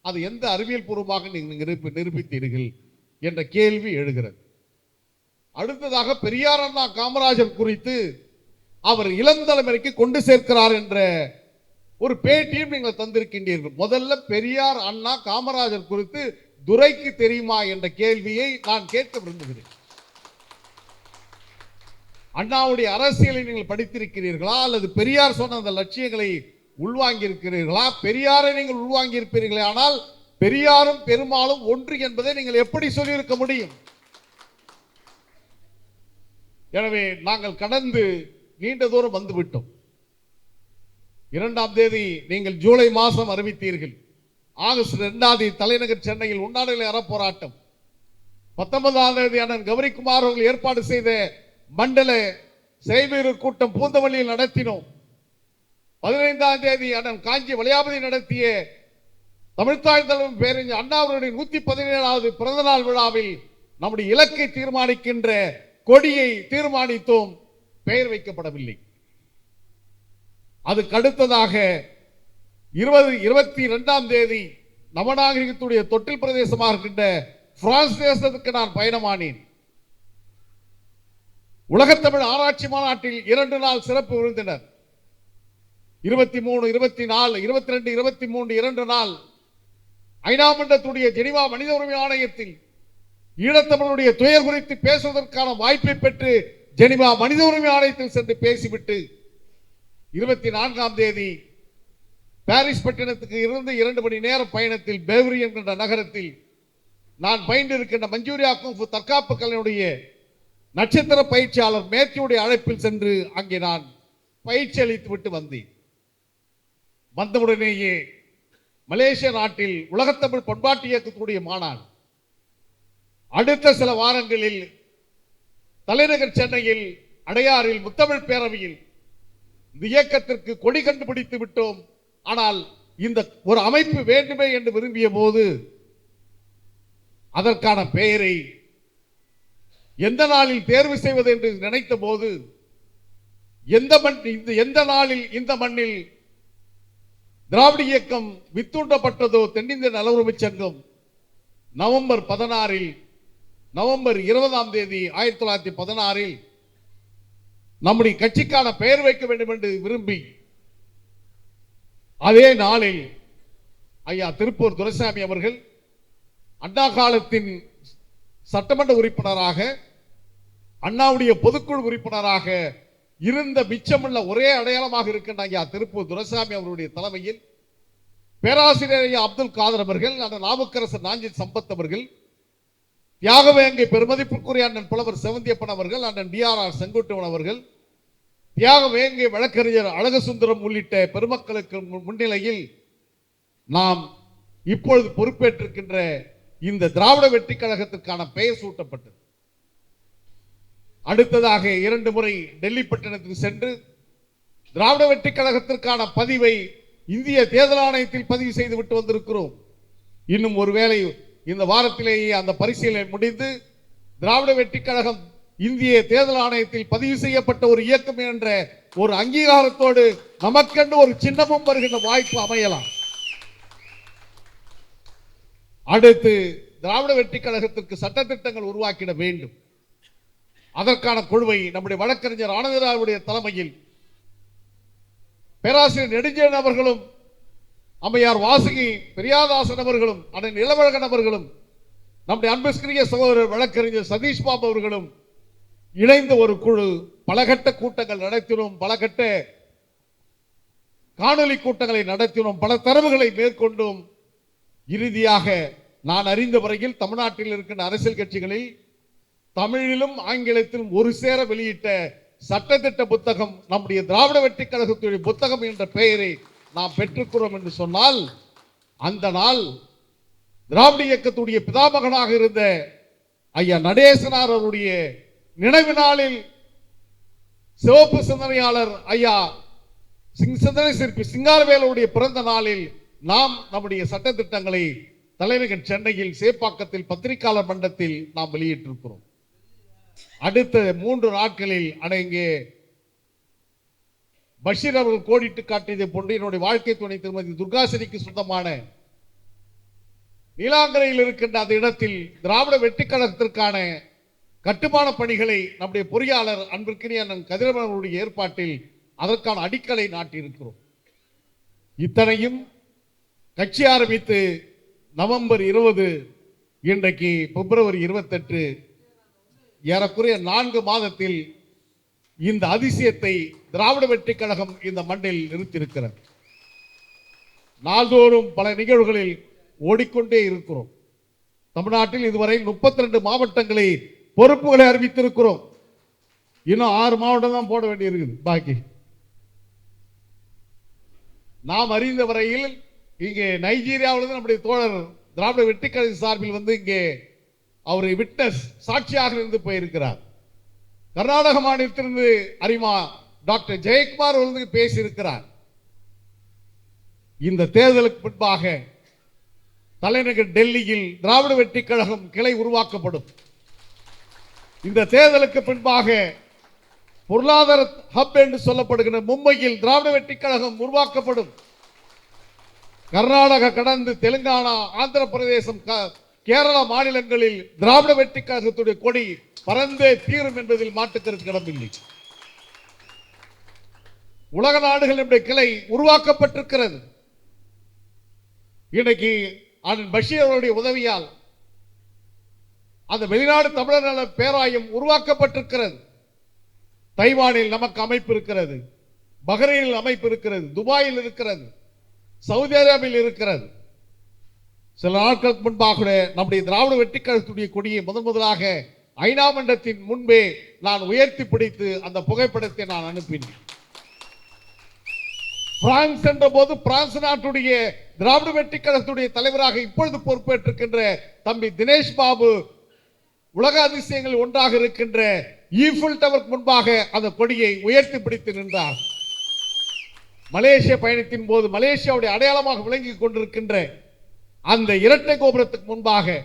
அது எந்த அறிவியல் பூர்வமாக நீங்கள் நிரூபித்தீர்கள் என்ற கேள்வி எழுகிறது. அடுத்ததாக பெரியார் அண்ணா காமராஜர் குறித்து அவர் இளம் தலைமுறைக்கு கொண்டு சேர்க்கிறார் என்ற ஒரு பேட்டியும் நீங்கள் தந்திருக்கின்றீர்கள். முதல்ல பெரியார் அண்ணா காமராஜர் குறித்து துரைக்கு தெரியுமா என்ற கேள்வியை நான் கேட்க விரும்புகிறேன். அண்ணாவுடைய அரசியலை நீங்கள் படித்திருக்கிறீர்களா அல்லது பெரியார் சொன்ன அந்த லட்சியங்களை உள்வாங்கி இருக்கிறீர்களா? பெரியாரை நீங்கள் உள்வாங்கி இருப்பீர்களே, ஆனால் பெரியாரும் பெருமாளும் ஒன்று என்பதை நீங்கள் எப்படி சொல்லியிருக்க முடியும்? எனவே நாங்கள் கடந்து நீண்ட தூரம் வந்துவிட்டோம். 2ஆம் தேதி நீங்கள் ஜூலை மாதம் அறிவித்தீர்கள். ஆகஸ்ட் 2ஆம் தேதி தலைநகர் சென்னையில் உண்ணாநிலை அறப்போராட்டம். 19ஆம் தேதி அண்ணன் கௌரிக்குமார் அவர்கள் ஏற்பாடு செய்த மண்டல செய்வீரர் கூட்டம் பூந்தமல்லியில் நடத்தினோம். 15ஆம் தேதி அண்ணன் காஞ்சி வளையாபதி நடத்திய தமிழ்த்தாய் தலைவர் பேரறிஞர் அண்ணா அவருடைய 117வது பிறந்த நாள் விழாவில் நம்முடைய இலக்கை தீர்மானிக்கின்ற கொடியை தீர்மானித்தோம், பெயர் வைக்கப்படவில்லை. அதுக்கு அடுத்ததாக 22ஆம் தேதி நவநாகரிகத்துடைய தொட்டில் பிரதேசமாக இருக்கின்ற பிரான்ஸ் தேசத்துக்கு நான் பயணமானேன். உலகத்தமிழ் ஆராய்ச்சி மாநாட்டில் 2 நாள் சிறப்பு விருந்தினர். 23, 24, 22, 23 2 நாள் ஐநா மன்றத்துடைய ஜெனீவா மனித உரிமை ஆணையத்தில் ஈழத்தமிழருடைய துயர் குறித்து பேசுவதற்கான வாய்ப்பை பெற்று ஜெனீவா மனித உரிமை ஆணையத்தில் சென்று பேசிவிட்டு 24ஆம் தேதி பாரிஸ் பட்டணத்துக்கு இருந்து 2 மணி நேர பயணத்தில் பேவரி என்கின்ற நகரத்தில் நான் பயின்றிருக்கின்ற மஞ்சூரியா குங்ஃபு தற்காப்பு கலைஞருடைய நட்சத்திர பயிற்சியாளர் மேத்யூடைய அழைப்பில் சென்று அங்கே நான் பயிற்சி அளித்து விட்டு வந்தேன். வந்தவுடனேயே மலேசிய நாட்டில் உலகத்தமிழ் பண்பாட்டு இயக்கத்துடைய மாநாடு, அடுத்த சில வாரங்களில் தலைநகர் சென்னையில் அடையாறில் முத்தமிழ் பேரவையில் இந்த இயக்கத்திற்கு கொடி கண்டுபிடித்து விட்டோம். ஆனால் இந்த ஒரு அமைப்பு வேண்டுமே என்று விரும்பிய போது அதற்கான பெயரை எந்த நாளில் தேர்வு செய்வது என்று நினைத்த போது எந்த நாளில் இந்த மண்ணில் திராவிட இயக்கம் வித்தூண்டப்பட்டதோ தென்னிந்திய நலவுரிமை சங்கம் நவம்பர் 20ஆம் தேதி 1916 நம்முடைய கட்சிக்கான பெயர் வைக்க வேண்டும் என்று விரும்பி அதே நாளில் ஐயா திருப்பூர் துரைசாமி அவர்கள் அண்ணா காலத்தின் சட்டமன்ற உறுப்பினராக அண்ணாவுடைய பொதுக்குழு உறுப்பினராக இருந்த மிச்சமுள்ள ஒரே அடையாளமாக இருக்கின்ற ஐயா திருப்பூர் துரைசாமி அவருடைய தலைமையில் பேராசிரியர் ஐயா அப்துல் காதர் அவர்கள், அண்ணன் நாவுக்கரசர் நாஞ்சி சம்பத் அவர்கள், தியாகவேங்கை பெருமதிப்புக்குரிய அண்ணன் புலவர் செவந்தியப்பன் அவர்கள், அண்ணன் DRR செங்குட்டுவன் அவர்கள், தியாகவேங்கை வழக்கறிஞர் அழகசுந்தரம் உள்ளிட்ட பெருமக்களுக்கு முன்னிலையில் நாம் இப்பொழுது பொறுப்பேற்றிருக்கின்ற இந்த திராவிட வெற்றி கழகத்திற்கான பெயர் சூட்டப்பட்டது. அடுத்ததாக 2 முறை டெல்லி பட்டணத்துக்கு சென்று திராவிட வெற்றி கழகத்திற்கான பதிவை இந்திய தேர்தல் ஆணையத்தில் பதிவு செய்து விட்டு வந்திருக்கிறோம். இன்னும் ஒருவேளை இந்த வாரத்திலேயே அந்த பரிசீலனை முடிந்து திராவிட வெற்றி கழகம் இந்திய தேர்தல் ஆணையத்தில் பதிவு செய்யப்பட்ட ஒரு இயக்கம் என்ற ஒரு அங்கீகாரத்தோடு நமக்கென்று ஒரு சின்னமும் வருகின்ற வாய்ப்பு அமையலாம். அடுத்து திராவிட வெற்றி கழகத்திற்கு சட்டத்திட்டங்கள் உருவாக்கிட வேண்டும். அதற்கான குழுவை நம்முடைய வழக்கறிஞர் ஆனந்தராவுடைய தலைமையில் பேராசிரியர் நெடுஞ்செழியன் அவர்களும் அம்மையார் வாசுகி பெரியாதாசன் அவர்களும் அண்ணன் இளவழகன் அவர்களும் நம்முடைய அன்புக்குரிய சகோதரர் வழக்கறிஞர் சதீஷ் பாபு அவர்களும் இணைந்த ஒரு குழு பலகட்ட கூட்டங்கள் நடத்தினோம், பலகட்ட காணொலி கூட்டங்களை நடத்தினோம், பல தரவுகளை மேற்கொண்டோம். இறுதியாக நான் அறிந்த வரையில் தமிழ்நாட்டில் இருக்கின்ற அரசியல் கட்சிகளில் தமிழிலும் ஆங்கிலத்திலும் ஒரு சேர வெளியிட்ட சட்டத்திட்ட புத்தகம் நம்முடைய திராவிட வெற்றி கழகத்துடைய புத்தகம் என்ற பெயரை நாம் பெற்றுக்கிறோம் என்று சொன்னால், அந்த நாள் திராவிட இயக்கத்துடைய பிதாமகனாக இருந்த ஐயா நடேசனார் அவருடைய நினைவு நாளில் சிவப்பு சிந்தனையாளர் ஐயா சிந்தனை சிற்பி சிங்காரவேலுடைய பிறந்த நாளில் நாம் நம்முடைய சட்டத்திட்டங்களை தலைநகர் சென்னையில் சேப்பாக்கத்தில் பத்திரிகையாளர் மன்றத்தில் நாம் வெளியிட்டிருக்கிறோம். அடுத்த 3 நாட்களில் இங்கே பஷீர் அவர்கள் கோடிட்டு காட்டியதை போன்று என்னுடைய வாழ்க்கை துணை திருமதி துர்காசினிக்கு சொந்தமான நீலாங்கரையில் இருக்கின்ற அந்த இடத்தில் திராவிட வெற்றி கழகத்திற்கான கட்டுமான பணிகளை நம்முடைய பொறியாளர் அன்பிற்கினிய கதிரவனுடைய ஏற்பாட்டில் அதற்கான அடிக்கலை நாட்டியிருக்கிறோம். இத்தனையும் கட்சி ஆரம்பித்து நவம்பர் 20 இன்றைக்கு பிப்ரவரி 28 ஏறக்குறைய 4 மாதத்தில் இந்த அதிசயத்தை திராவிட வெற்றி கழகம் இந்த மண்ணில் நிறுத்தியிருக்கிறது. நாள்தோறும் பல நிகழ்வுகளில் ஓடிக்கொண்டே இருக்கிறோம். தமிழ்நாட்டில் இதுவரை 32 மாவட்டங்களை பொறுப்புகளை அறிவித்திருக்கிறோம். இன்னும் 6 மாவட்டம் தான் போட வேண்டியிருக்குது. பாக்கி நாம் அறிந்த வரையில் இங்கே நைஜீரியாவில் நம்முடைய தோழர் திராவிட வெற்றி கழக சார்பில் இங்கே அவரை விட்னஸ் சாட்சியாக இருந்து போயிருக்கிறார். கர்நாடக மாநிலத்திலிருந்து அரிமா டாக்டர் ஜெயக்குமார் பேசியிருக்கிறார். இந்த தேர்தலுக்கு பின்பாக தலைநகர் டெல்லியில் திராவிட வெற்றி கழகம் கிளை உருவாக்கப்படும். இந்த தேர்தலுக்கு பின்பாக பொருளாதார ஹப் என்று சொல்லப்படுகிற மும்பையில் திராவிட வெற்றி கழகம் உருவாக்கப்படும். கர்நாடகா கடந்து தெலுங்கானா, ஆந்திர பிரதேசம், கேரளா மாநிலங்களில் திராவிட வெற்றி கழகத்துடைய கொடி பறந்தே தீரும் என்பதில் மாற்றுக்கருத்து இடமில்லை. உலக நாடுகளுடைய கிளை உருவாக்கப்பட்டிருக்கிறது. இன்னைக்கு அண்ணன் பஷீர் அவருடைய உதவியால் அந்த வெளிநாடு தமிழர் நல பேராயம் உருவாக்கப்பட்டிருக்கிறது. தைவானில் நமக்கு அமைப்பு இருக்கிறது, பஹ்ரைனில் அமைப்பு இருக்கிறது, துபாயில் இருக்கிறது, சவுதி அரேபியாவில் இருக்கிறது. சில நாட்களுக்கு முன்பாக நம்முடைய திராவிட வெற்றி கழகத்துடைய கொடியை முதலாக ஐநா மன்றத்தின் முன்பே நான் உயர்த்தி பிடித்து அந்த புகைப்படத்தை நான் அனுப்பினேன். பிரான்ஸ் என்ற போது பிரான்ஸ் நாட்டுடைய திராவிட வெற்றி கழகத்துடைய தலைவராக இப்பொழுது பொறுப்பேற்றிருக்கின்ற தம்பி தினேஷ் பாபு உலக அதிசயங்கள் ஒன்றாக இருக்கின்ற ஈஃபில் டவருக்கு முன்பாக அந்த கொடியை உயர்த்தி பிடித்து நின்றார். மலேசிய பயணத்தின் போது மலேசியாவுடைய அடையாளமாக விளங்கிக் கொண்டிருக்கின்ற அந்த இரட்டை கோபுரத்துக்கு முன்பாக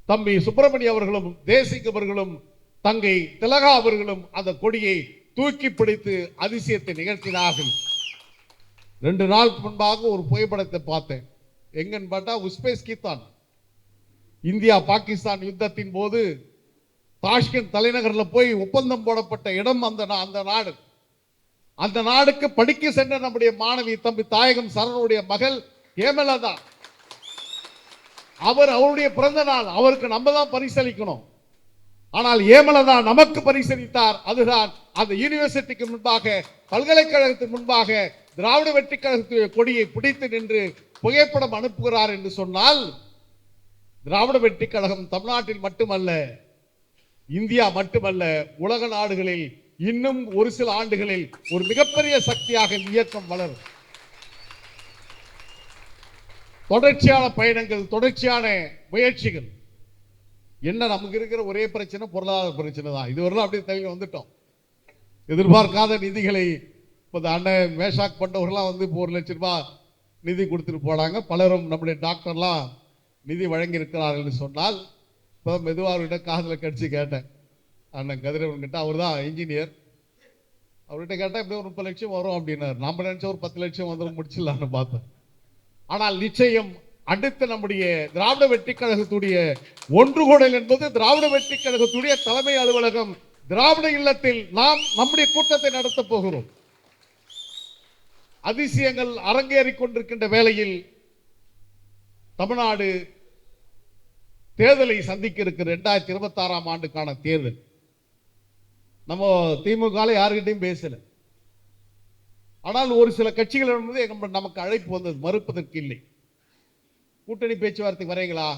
தம்பி சுப்பிரமணிய அவர்களும் தேசிங் அவர்களும் தங்கை திலகா அவர்களும் அந்த கொடியை தூக்கி பிடித்து அதிசயத்தை நிகழ்த்தினார்கள். 2 நாளுக்கு முன்பாக ஒரு புகைப்படத்தை பார்த்தேன். எங்கன்னு பார்த்தா உஸ்பெஸ்கிஸ்தான் இந்தியா பாகிஸ்தான் யுத்தத்தின் போது தாஷ்கண்ட் தலைநகரில் போய் ஒப்பந்தம் போடப்பட்ட இடம் அந்த நாடு. அந்த நாடுக்கு படிக்க சென்ற நம்முடைய மாணவி தம்பி தாயகம் சரணுடைய மகள் ஹேமலதா, அவருடைய பிறந்த நாள். அவருக்கு நம்ம தான் பரிசளிக்கணும், ஆனால் ஹேமலதா நமக்கு பரிசளித்தார். அதுதான் அந்த யூனிவர்சிட்டிக்கு முன்பாக, பல்கலைக்கழகத்தின் முன்பாக திராவிட வெற்றி கழகத்துடைய கொடியை பிடித்து நின்று புகைப்படம் அனுப்புகிறார் என்று சொன்னால், திராவிட வெற்றி கழகம் தமிழ்நாட்டில் மட்டுமல்ல, இந்தியா மட்டுமல்ல, உலக நாடுகளில் இன்னும் ஒரு சில ஆண்டுகளில் ஒரு மிகப்பெரிய சக்தியாக இயக்கம் வளரும். தொடர்ச்சியான பயணங்கள், தொடர்ச்சியான முயற்சிகள். என்ன நமக்கு இருக்கிற ஒரே பிரச்சனை பொருளாதார பிரச்சனை தான். இதுவரைக்கும் அப்படியே தள்ளி வந்துட்டோம். எதிர்பார்க்காத நிதிகளை அண்ணன் மேஷாக் பண்ணவர்களாம் இப்போ 1 லட்சம் ரூபாய் நிதி கொடுத்துட்டு போனாங்க. பலரும் நம்முடைய டாக்டர்லாம் நிதி வழங்கி இருக்கிறார்கள் என்று சொன்னால், இப்போ மெதுவாக காதில் கடிச்சு கேட்டேன் அண்ணன் கதிரவன் கிட்ட. அவர் தான் இன்ஜினியர். அவர்கிட்ட கேட்டால் இப்படி ஒரு 30 லட்சம் வரும் அப்படின்னாரு. நம்ம நினைச்ச ஒரு 10 லட்சம் வந்துடும் முடிச்சிடலான்னு பார்த்தேன். ஆனால் நிச்சயம் அடுத்த நம்முடைய திராவிட வெற்றி கழகத்துடைய ஒன்றுகூடல் என்பது திராவிட வெற்றி கழகத்துடைய தலைமை அலுவலகம் திராவிட இல்லத்தில் நாம் நம்முடைய கூட்டத்தை நடத்த போகிறோம். அதிசயங்கள் அரங்கேறிக் கொண்டிருக்கின்ற வேளையில் தமிழ்நாடு தேர்தலை சந்திக்க இருக்கிற 2026ஆம் ஆண்டுக்கான தேர்தல். நம்ம திமுக யாருக்கிட்டையும் பேசல. ஆனால் ஒரு சில கட்சிகள் என்பது நமக்கு அழைப்பு வந்தது, மறுப்பதற்கு இல்லை. கூட்டணி பேச்சுவார்த்தை வரீங்களா,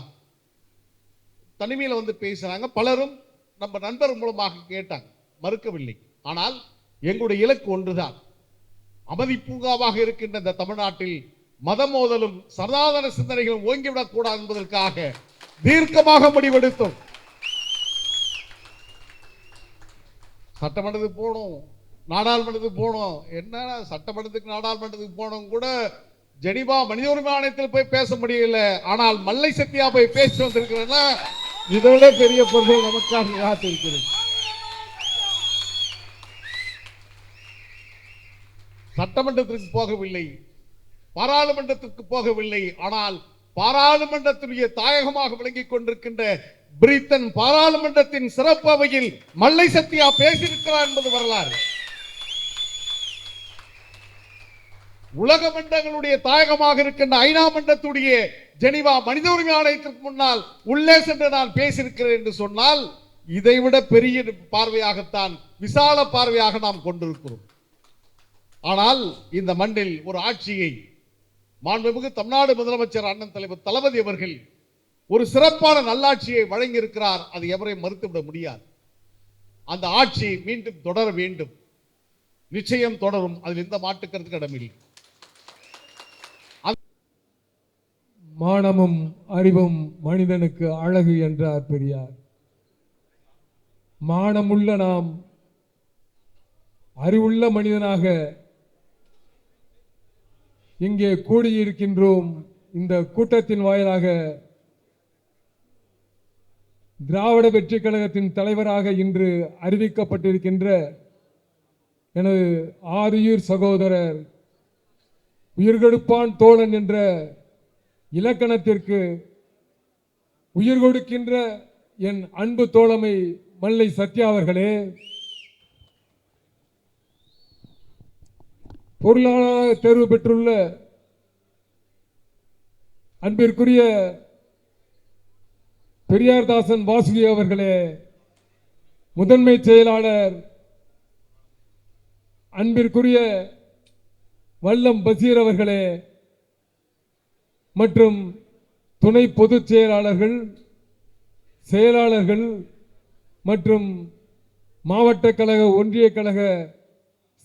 தனிமையில் வந்து பேசுறாங்க. பலரும் நம்ம நண்பர் மூலமாக கேட்டாங்க, மறுக்கவில்லை. ஆனால் எங்களுடைய இலக்கு ஒன்றுதான், அமைதி பூங்காவாக இருக்கின்ற இந்த தமிழ்நாட்டில் மத மோதலும் சனாதன சிந்தனைகளும் ஓங்கிவிடக் கூடாது என்பதற்காக தீர்க்கமாக முடிவெடுத்தோம். சட்டமன்றத்துக்கு போனோம், நாடாளுமன்றத்துக்கு போனோம். என்ன சட்டமன்றத்துக்கு நாடாளுமன்றத்துக்கு போனோம் கூட ஜெனீவா மனித உரிமை ஆணையத்தில் போய் பேச முடியல. ஆனால் மல்லை சத்யா போய் பேசி வந்திருக்கிறேன்னா இதோட பெரிய பொருள் நமக்காக காத்திருக்கிறது. சட்டமன்றத்திற்கு போகவில்லை, பாராளுமன்றத்திற்கு போகவில்லை. ஆனால் பாராளுமன்றத்துடைய தாயகமாக விளங்கிக் கொண்டிருக்கின்ற பிரிட்டன் பாராளுமன்றத்தின் சிறப்பு அவையில் மல்லை சத்யா பேசியிருக்கிறார் என்பது வரலாறு. உலக மன்றங்களுடைய தாயகமாக இருக்கின்ற ஐநா மன்றத்துடைய ஜெனீவா மனித உரிமை ஆணையத்திற்கு முன்னால் உள்ளே சென்று நான் பேசியிருக்கிறேன் என்று சொன்னால் இதைவிட பெரிய பார்வையாகத்தான், விசால பார்வையாக நாம் கொண்டிருக்கிறோம். ஆனால் இந்த மண்ணில் ஒரு ஆட்சியை மாண்புமிகு தமிழ்நாடு முதலமைச்சர் அண்ணன் தலைவர் தளபதி அவர்கள் ஒரு சிறப்பான நல்லாட்சியை வழங்கி இருக்கிறார். அது எவரையும் மறுத்துவிட முடியாது. அந்த ஆட்சி மீண்டும் தொடர வேண்டும், நிச்சயம் தொடரும். அதில் எந்த மாற்றுக்கருத்துக்கு இடமில்லை. மானமும் அறிவும் மனிதனுக்கு அழகு என்றார் பெரியார். மானமுள்ள நாம் அறிவுள்ள மனிதனாக இங்கே கூடியிருக்கின்றோம். இந்த கூட்டத்தின் வாயிலாக திராவிட வெற்றி கழகத்தின் தலைவராக இன்று அறிவிக்கப்பட்டிருக்கின்ற எனது ஆருயிர் சகோதரர் உயிர்கொடுப்பான் தோழன் என்ற இலக்கணத்திற்கு உயிர் கொடுக்கின்ற என் அன்பு தோழமை மல்லை சத்யா அவர்களே, பொருளாளர் தேர்வு பெற்றுள்ள அன்பிற்குரிய பெரியார்தாசன் வாசுகி அவர்களே, முதன்மை செயலாளர் அன்பிற்குரிய வல்லம் பசீர் அவர்களே, மற்றும் துணை பொதுச் செயலாளர்கள், செயலாளர்கள் மற்றும் மாவட்ட கழக ஒன்றிய கழக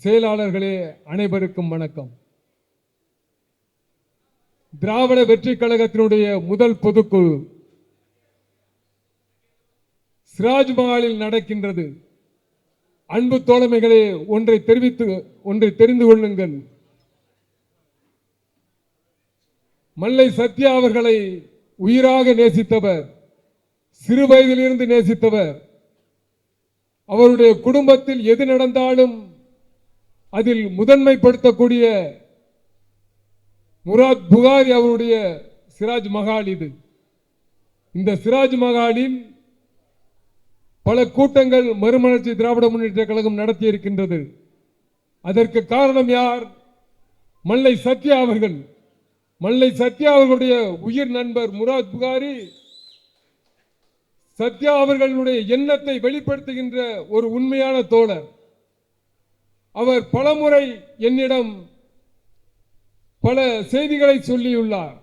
செயலாளர்களே, அனைவருக்கும் வணக்கம். திராவிட வெற்றி கழகத்தினுடைய முதல் பொதுக்குழு சிராஜ் மஹாலில் நடக்கின்றது. அன்பு தோழமைகளே, ஒன்றை தெரிந்து கொள்ளுங்கள். மல்லை சத்யா அவர்களை உயிராக நேசித்தவர், சிறு வயதிலிருந்து நேசித்தவர். அவருடைய குடும்பத்தில் எது நடந்தாலும் அதில் முதன்மைப்படுத்தக்கூடிய முராத் புகாரி அவருடைய சிராஜ் மஹால் இது. இந்த சிராஜ் மஹாலில் பல கூட்டங்கள் மறுமலர்ச்சி திராவிட முன்னேற்ற கழகம் நடத்தி இருக்கின்றது. அதற்கு காரணம் யார்? மல்லை சத்யா அவர்கள். மல்லை சத்யா அவர்களுடைய உயிர் நண்பர் முராத் புகாரி சத்யா அவர்களுடைய எண்ணத்தை வெளிப்படுத்துகின்ற ஒரு உண்மையான தோழர். அவர் பலமுறை என்னிடம் பல செய்திகளை சொல்லியுள்ளார்.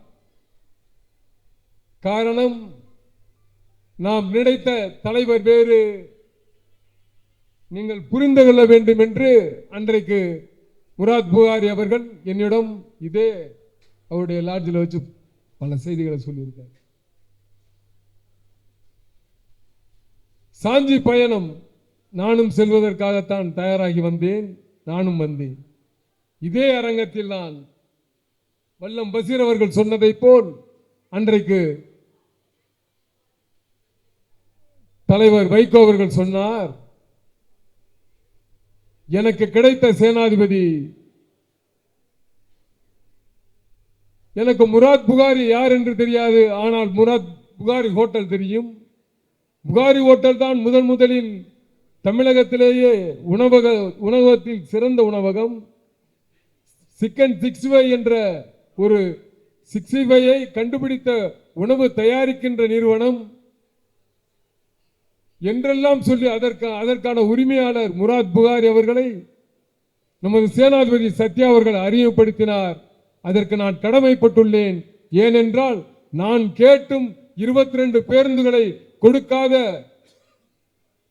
காரணம், நாம் நினைத்த தலைவர் வேறு, நீங்கள் புரிந்து கொள்ள வேண்டும் என்று அன்றைக்கு முராத் புகாரி அவர்கள் என்னிடம் இதே அவருடைய லாட்ஜில் வச்சு பல செய்திகளை சொல்லியிருக்கார். சாஞ்சி பயணம் நானும் செல்வதற்காகத்தான் தயாராகி வந்தேன். நானும் வந்தேன். இதே அரங்கத்தில் நான் வல்லம் பசீர் அவர்கள் சொன்னதை போல் அன்றைக்கு தலைவர் வைகோ அவர்கள் சொன்னார், எனக்கு கிடைத்த சேனாதிபதி, எனக்கு முராத் புகாரி யார் என்று தெரியாது, ஆனால் முராத் புகாரி ஹோட்டல் தெரியும். புகாரி ஹோட்டல் தான் முதலில் தமிழகத்திலேயே உணவகத்தில் சிறந்த உணவகம். சிக்கன் 65 என்ற ஒரு 65ஐ கண்டுபிடித்த உணவு தயாரிக்கின்ற நிறுவனம். என்றெல்லாம் சொல்லி அதற்கான உரிமையாளர் முராத் புகாரி அவர்களை நமது சேனாதிபதி சத்யா அவர்கள் அறிமுகப்படுத்தினார். அதற்கு நான் கடமைப்பட்டுள்ளேன். ஏனென்றால் நான் கேட்டும் 22 பேருந்துகளை கொடுக்காத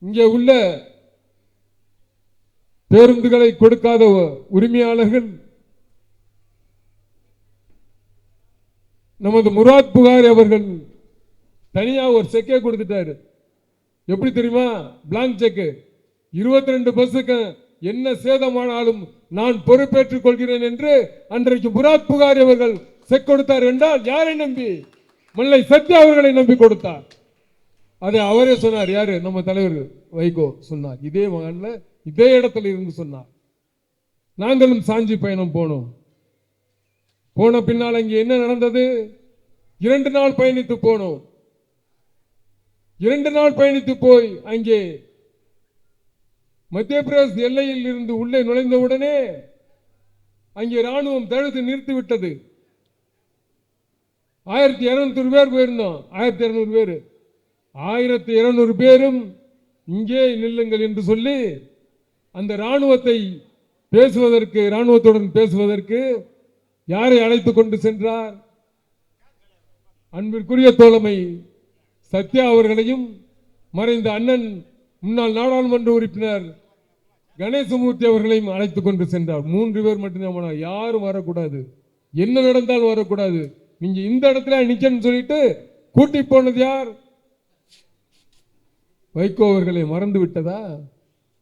இங்கே உள்ள பேருந்துகளை கொடுக்காத உரிமையாளர்கள் நமது முராத் புகாரி அவர்கள் தனியா ஒரு செக்கே கொடுத்துட்டாரு. எப்படி தெரியுமா? Blank cheque. 22 பஸ்ஸுக்கு என்ன சேதமானாலும் நான் பொறுப்பேற்றுக் கொள்கிறேன் என்று அன்றைக்கு முராத் புகாரி அவர்கள் செக் கொடுத்தார் என்றால் யாரை நம்பி? மல்லை சத்யா அவர்களை நம்பி கொடுத்தார். அதை அவரே சொன்னார். யாரு? நம்ம தலைவர் வைகோ சொன்னார். இதே மகன்ல இதே இடத்துல இருந்து சொன்னார். நாங்களும் சாஞ்சி பயணம் போனோம். போன பின்னால் அங்கே என்ன நடந்தது? 2 நாள் பயணித்து போனோம். 2 நாள் பயணித்து போய் அங்கே மத்திய பிரதேச எல்லையில் இருந்து உள்ளே நுழைந்தவுடனே அங்கே ராணுவம் தடுத்து நிறுத்திவிட்டது. 1200 பேர் போயிருந்தோம். 1200 பேர் 1200 பேரும் இங்கே நில்லுங்கள் என்று சொல்லி அந்த ராணுவத்தை ராணுவத்துடன் பேசுவதற்கு யாரை அழைத்துக் கொண்டு சென்றார்? அன்பிற்குரிய தோழமை சத்யா அவர்களையும் மறைந்த அண்ணன் முன்னாள் நாடாளுமன்ற உறுப்பினர் கணேசமூர்த்தி அவர்களையும் அழைத்துக் கொண்டு சென்றார். 3 பேர் மட்டும்தான். யாரும் வரக்கூடாது, என்ன நடந்தாலும் வரக்கூடாது, நீங்க இந்த இடத்துல நிக்கன்னு சொல்லிட்டு கூட்டி போனது யார்? வைகோ அவர்களை மறந்து விட்டதா?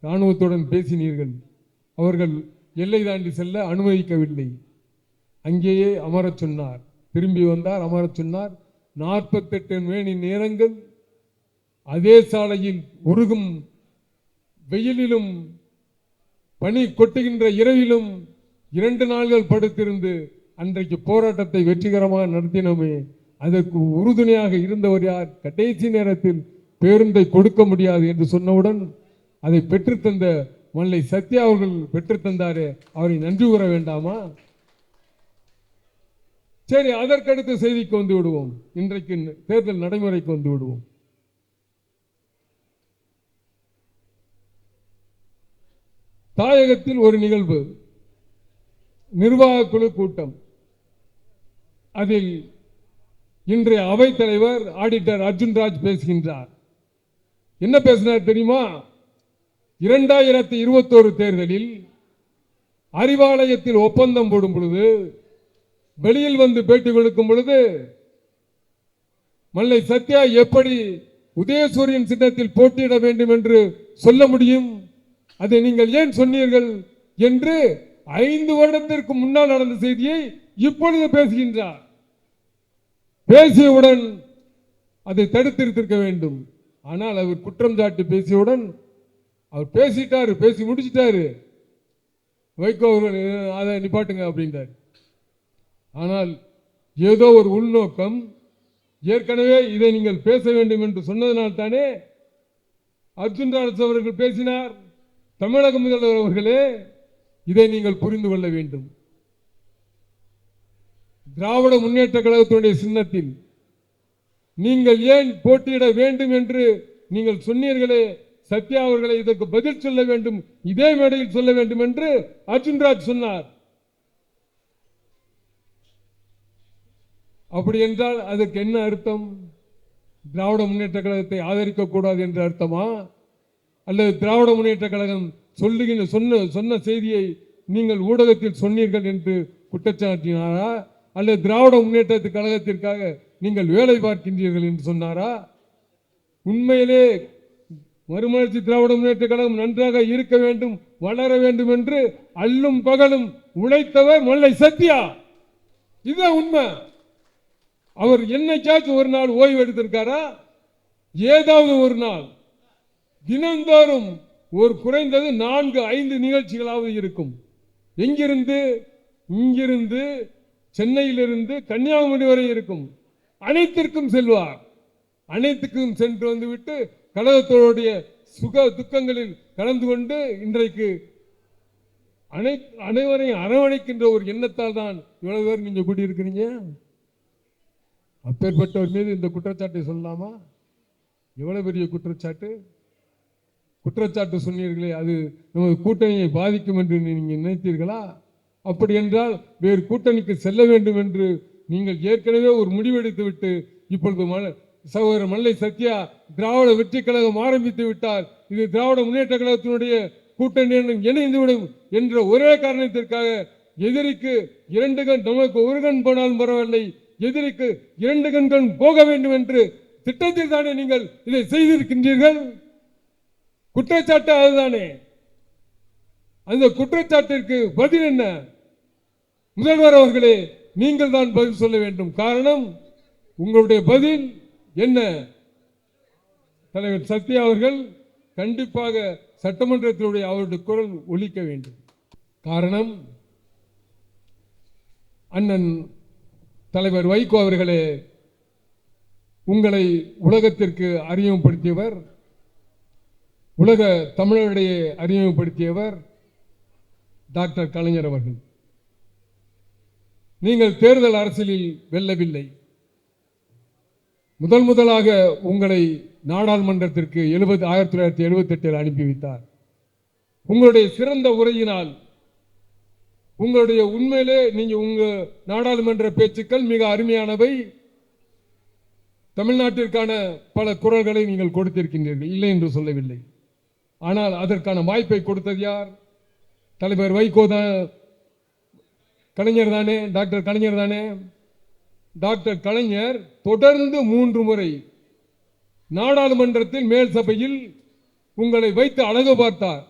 ராணுவத்துடன் பேசினீர்கள். அவர்கள் எல்லை தாண்டி செல்ல அனுமதிக்கவில்லை. அங்கேயே அமரச் சொன்னார். திரும்பி வந்தார், அமரச் சொன்னார். 48 மணி நேரங்கள் அதே சாலையில் உருகும் வெயிலிலும் பனி கொட்டுகின்ற இரவிலும் 2 நாள்கள் படுத்திருந்து அன்றைக்கு போராட்டத்தை வெற்றிகரமாக நடத்தினோமே, அதற்கு உறுதுணையாக இருந்தவர் யார்? கடைசி நேரத்தில் பேருந்தை கொடுக்க முடியாது என்று சொன்னவுடன் அதை பெற்றுத்தந்த மல்லை சத்யா அவர்கள் பெற்றுத்தந்தாரே, அவரை நன்றி கூற வேண்டாமா? சரி, அதற்கடுத்த செய்திக்கு வந்து விடுவோம். இன்றைக்கு தேர்தல் நடைமுறைக்கு வந்து விடுவோம். தாயகத்தில் ஒரு நிகழ்வு, நிர்வாக குழு கூட்டம். அதில் இன்றைய அவைத் தலைவர் ஆடிட்டர் அர்ஜுன்ராஜ் பேசுகின்றார். என்ன பேசினார் தெரியுமா? 2021 தேர்தலில் அறிவாலயத்தில் ஒப்பந்தம் போடும் பொழுது, வெளியில் வந்து பேட்டி கொடுக்கும் பொழுது, மல்லை சத்யா எப்படி உதயசூரியன் சின்னத்தில் போட்டியிட வேண்டும் என்று சொல்ல முடியும்? அதை நீங்கள் ஏன் சொன்னீர்கள் என்று 5 வருடத்திற்கு முன்னால் நடந்த செய்தியை இப்பொழுது பேசுகின்றார். பேசியவுடன் அதை தடுத்திருக்க வேண்டும். ஆனால் அவர் குற்றம் சாட்டி பேசியவுடன் அவர் பேசிட்டாரு, பேசி முடிச்சிட்டாரு. வைகோ அவர்கள் அதை நிப்பாட்டுங்க அப்படின்றார். ஆனால் ஏதோ ஒரு உள்நோக்கம், ஏற்கனவே இதை நீங்கள் பேச வேண்டும் என்று சொன்னதனால் தானே அர்ஜுன்ராஜ் அவர்கள் பேசினார். தமிழக முதல்வர் அவர்களே, இதை நீங்கள் புரிந்து கொள்ள வேண்டும். திராவிட முன்னேற்ற கழகத்தினுடைய சின்னத்தில் நீங்கள் ஏன் போட்டியிட வேண்டும் என்று நீங்கள் சொன்னீர்களே, சத்யா அவர்களை இதற்கு பதில் சொல்ல வேண்டும், இதே மேடையில் சொல்ல வேண்டும் என்று அர்ஜுன்ராஜ் சொன்னார். அப்படி என்றால் அதற்கு என்ன அர்த்தம்? திராவிட முன்னேற்ற கழகத்தை ஆதரிக்க கூடாது என்ற அர்த்தமா? அல்லது திராவிட முன்னேற்ற கழகம் சொன்ன செய்தியை நீங்கள் ஊடகத்தில் சொன்னீர்கள் என்று குற்றச்சாட்டினாரா? அல்லது திராவிட முன்னேற்ற கழகத்திற்காக நீங்கள் வேலை பார்க்கின்றீர்கள் என்று சொன்னாரா? உண்மையிலே மறுமலர்ச்சி திராவிட முன்னேற்ற கழகம் நன்றாக இருக்க வேண்டும், வளர வேண்டும் என்று அல்லும் பகலும் உழைத்தவர் மல்லை சத்யா. இதுதான் உண்மை. அவர் என்னைக்காச்சும் ஒரு நாள் ஓய்வு எடுத்திருக்காரா? ஏதாவது ஒரு நாள் தினந்தோறும் ஒரு குறைந்தது 4-5 நிகழ்ச்சிகளாவது இருக்கும். எங்கிருந்து? இங்கிருந்து சென்னையிலிருந்து கன்னியாகுமரி வரை இருக்கும். அனைத்திற்கும் செல்வார். அனைத்துக்கும் சென்று வந்துவிட்டு கழகத்தோடைய சுக துக்கங்களில் கலந்து கொண்டு இன்றைக்கு அனைவரையும் அரவணைக்கின்ற ஒரு எண்ணத்தால் தான் இவ்வளவு பேர் நீங்க கூட்டியிருக்கிறீங்க. அப்பேற்பட்டவர் மீது இந்த குற்றச்சாட்டை சொல்லலாமா? எவ்வளவு பெரிய குற்றச்சாட்டு! குற்றச்சாட்டு சொன்னீர்களே, அது நமது கூட்டணியை பாதிக்கும் என்று நீங்கள் நினைத்தீர்களா? அப்படி என்றால் வேறு கூட்டணிக்கு செல்ல வேண்டும் என்று நீங்கள் ஏற்கனவே ஒரு முடிவெடுத்து விட்டு இப்பொழுது சகோதரர் மல்லை சத்யா திராவிட வெற்றி கழகம் ஆரம்பித்து விட்டார், இது திராவிட முன்னேற்ற கழகத்தினுடைய கூட்டணியுடன் இணைந்துவிடும் என்ற ஒரே காரணத்திற்காக எதிரிக்கு 2 கண், நமக்கு 1 கண் போனாலும் பரவாயில்லை, எதிரிக்கு 2 கண்கள் போக வேண்டும் என்று திட்டத்தில் தானே நீங்கள் இதை செய்திருக்கின்றீர்கள். குற்றச்சாட்டு அதுதானே. அந்த குற்றச்சாட்டிற்கு பதில் என்ன? முதல்வர் அவர்களே, நீங்கள் தான் பதில் சொல்ல வேண்டும். காரணம், உங்களுடைய பதில் என்ன? தலைவர் சத்யா அவர்கள் கண்டிப்பாக சட்டமன்றத்தினுடைய அவருடைய குரல் ஒலிக்க வேண்டும். காரணம், அண்ணன் தலைவர் வைகோ அவர்களே, உங்களை உலகத்திற்கு அறிமுகப்படுத்தியவர், உலக தமிழர்களிடையே அறிமுகப்படுத்தியவர் டாக்டர் கலைஞர் அவர்கள். நீங்கள் தேர்தல் அரசியலில் வெல்லவில்லை. முதலாக உங்களை நாடாளுமன்றத்திற்கு 1978 அனுப்பி வைத்தார். உங்களுடைய சிறந்த உரையினால், உங்களுடைய உண்மையிலே நீங்க உங்க நாடாளுமன்ற பேச்சுக்கள் மிக அருமையானவை. தமிழ்நாட்டிற்கான பல குரல்களை நீங்கள் கொடுத்திருக்கின்றீர்கள், இல்லை என்று சொல்லவில்லை. ஆனால் அதற்கான வாய்ப்பை கொடுத்தது யார்? தலைவர் வைகோ தான், கலைஞர் தானே, டாக்டர் கலைஞர் தானே. டாக்டர் கலைஞர் தொடர்ந்து 3 முறை நாடாளுமன்றத்தில் மேல் சபையில் உங்களை வைத்து அழகு பார்த்தார்.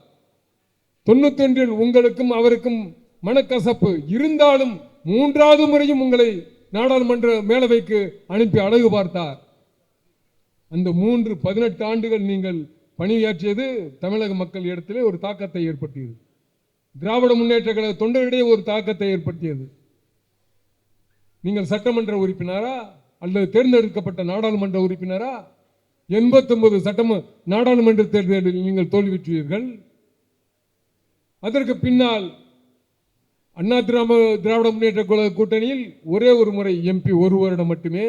91 உங்களுக்கும் அவருக்கும் மனக்கசப்பு இருந்தாலும் 3வது முறையும் உங்களை நாடாளுமன்ற மேலவைக்கு அனுப்பி அழகு பார்த்தார். அந்த 18 ஆண்டுகள் நீங்கள் பணியாற்றியது தமிழக மக்கள் இடத்திலே ஒரு தாக்கத்தை ஏற்படுத்தியது. திராவிட முன்னேற்ற கழக தொண்டர்களிடையே ஒரு தாக்கத்தை ஏற்படுத்தியது. நீங்கள் சட்டமன்ற உறுப்பினரா அல்லது தேர்ந்தெடுக்கப்பட்ட நாடாளுமன்ற உறுப்பினரா? 89 நாடாளுமன்ற தேர்தலில் நீங்கள் தோல்வியுற்றீர்கள். அதற்கு பின்னால் அண்ணா திராவிட முன்னேற்ற கழக கூட்டணியில் ஒரே ஒரு முறை எம்பி, 1 வருடம் மட்டுமே.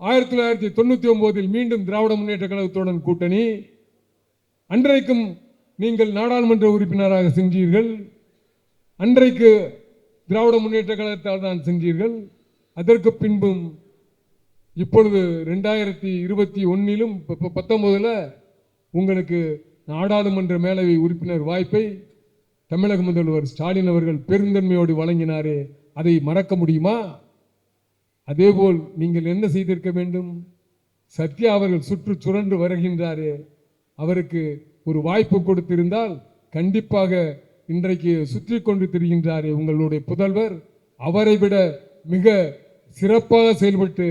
1999 மீண்டும் திராவிட முன்னேற்ற கழகத்துடன் கூட்டணி. அன்றைக்கும் நீங்கள் நாடாளுமன்ற உறுப்பினராக சென்றீர்கள். அன்றைக்கு திராவிட முன்னேற்ற கழகத்தால் தான் சென்றீர்கள். அதற்கு பின்பும் இப்பொழுது 2021 19 உங்களுக்கு நாடாளுமன்ற மேலவை உறுப்பினர் வாய்ப்பை தமிழக முதல்வர் ஸ்டாலின் அவர்கள் பெருந்தன்மையோடு வழங்கினாரே, அதை மறக்க முடியுமா? அதேபோல் நீங்கள் என்ன செய்திருக்க வேண்டும்? சத்யா அவர்கள் சுழன்று வருகின்றாரே, அவருக்கு ஒரு வாய்ப்பு கொடுத்திருந்தால் கண்டிப்பாக இன்றைக்கு சுற்றி கொண்டு திரிகின்றாரே உங்களுடைய புதல்வர், அவரை விட மிக சிறப்பாக செயல்பட்டு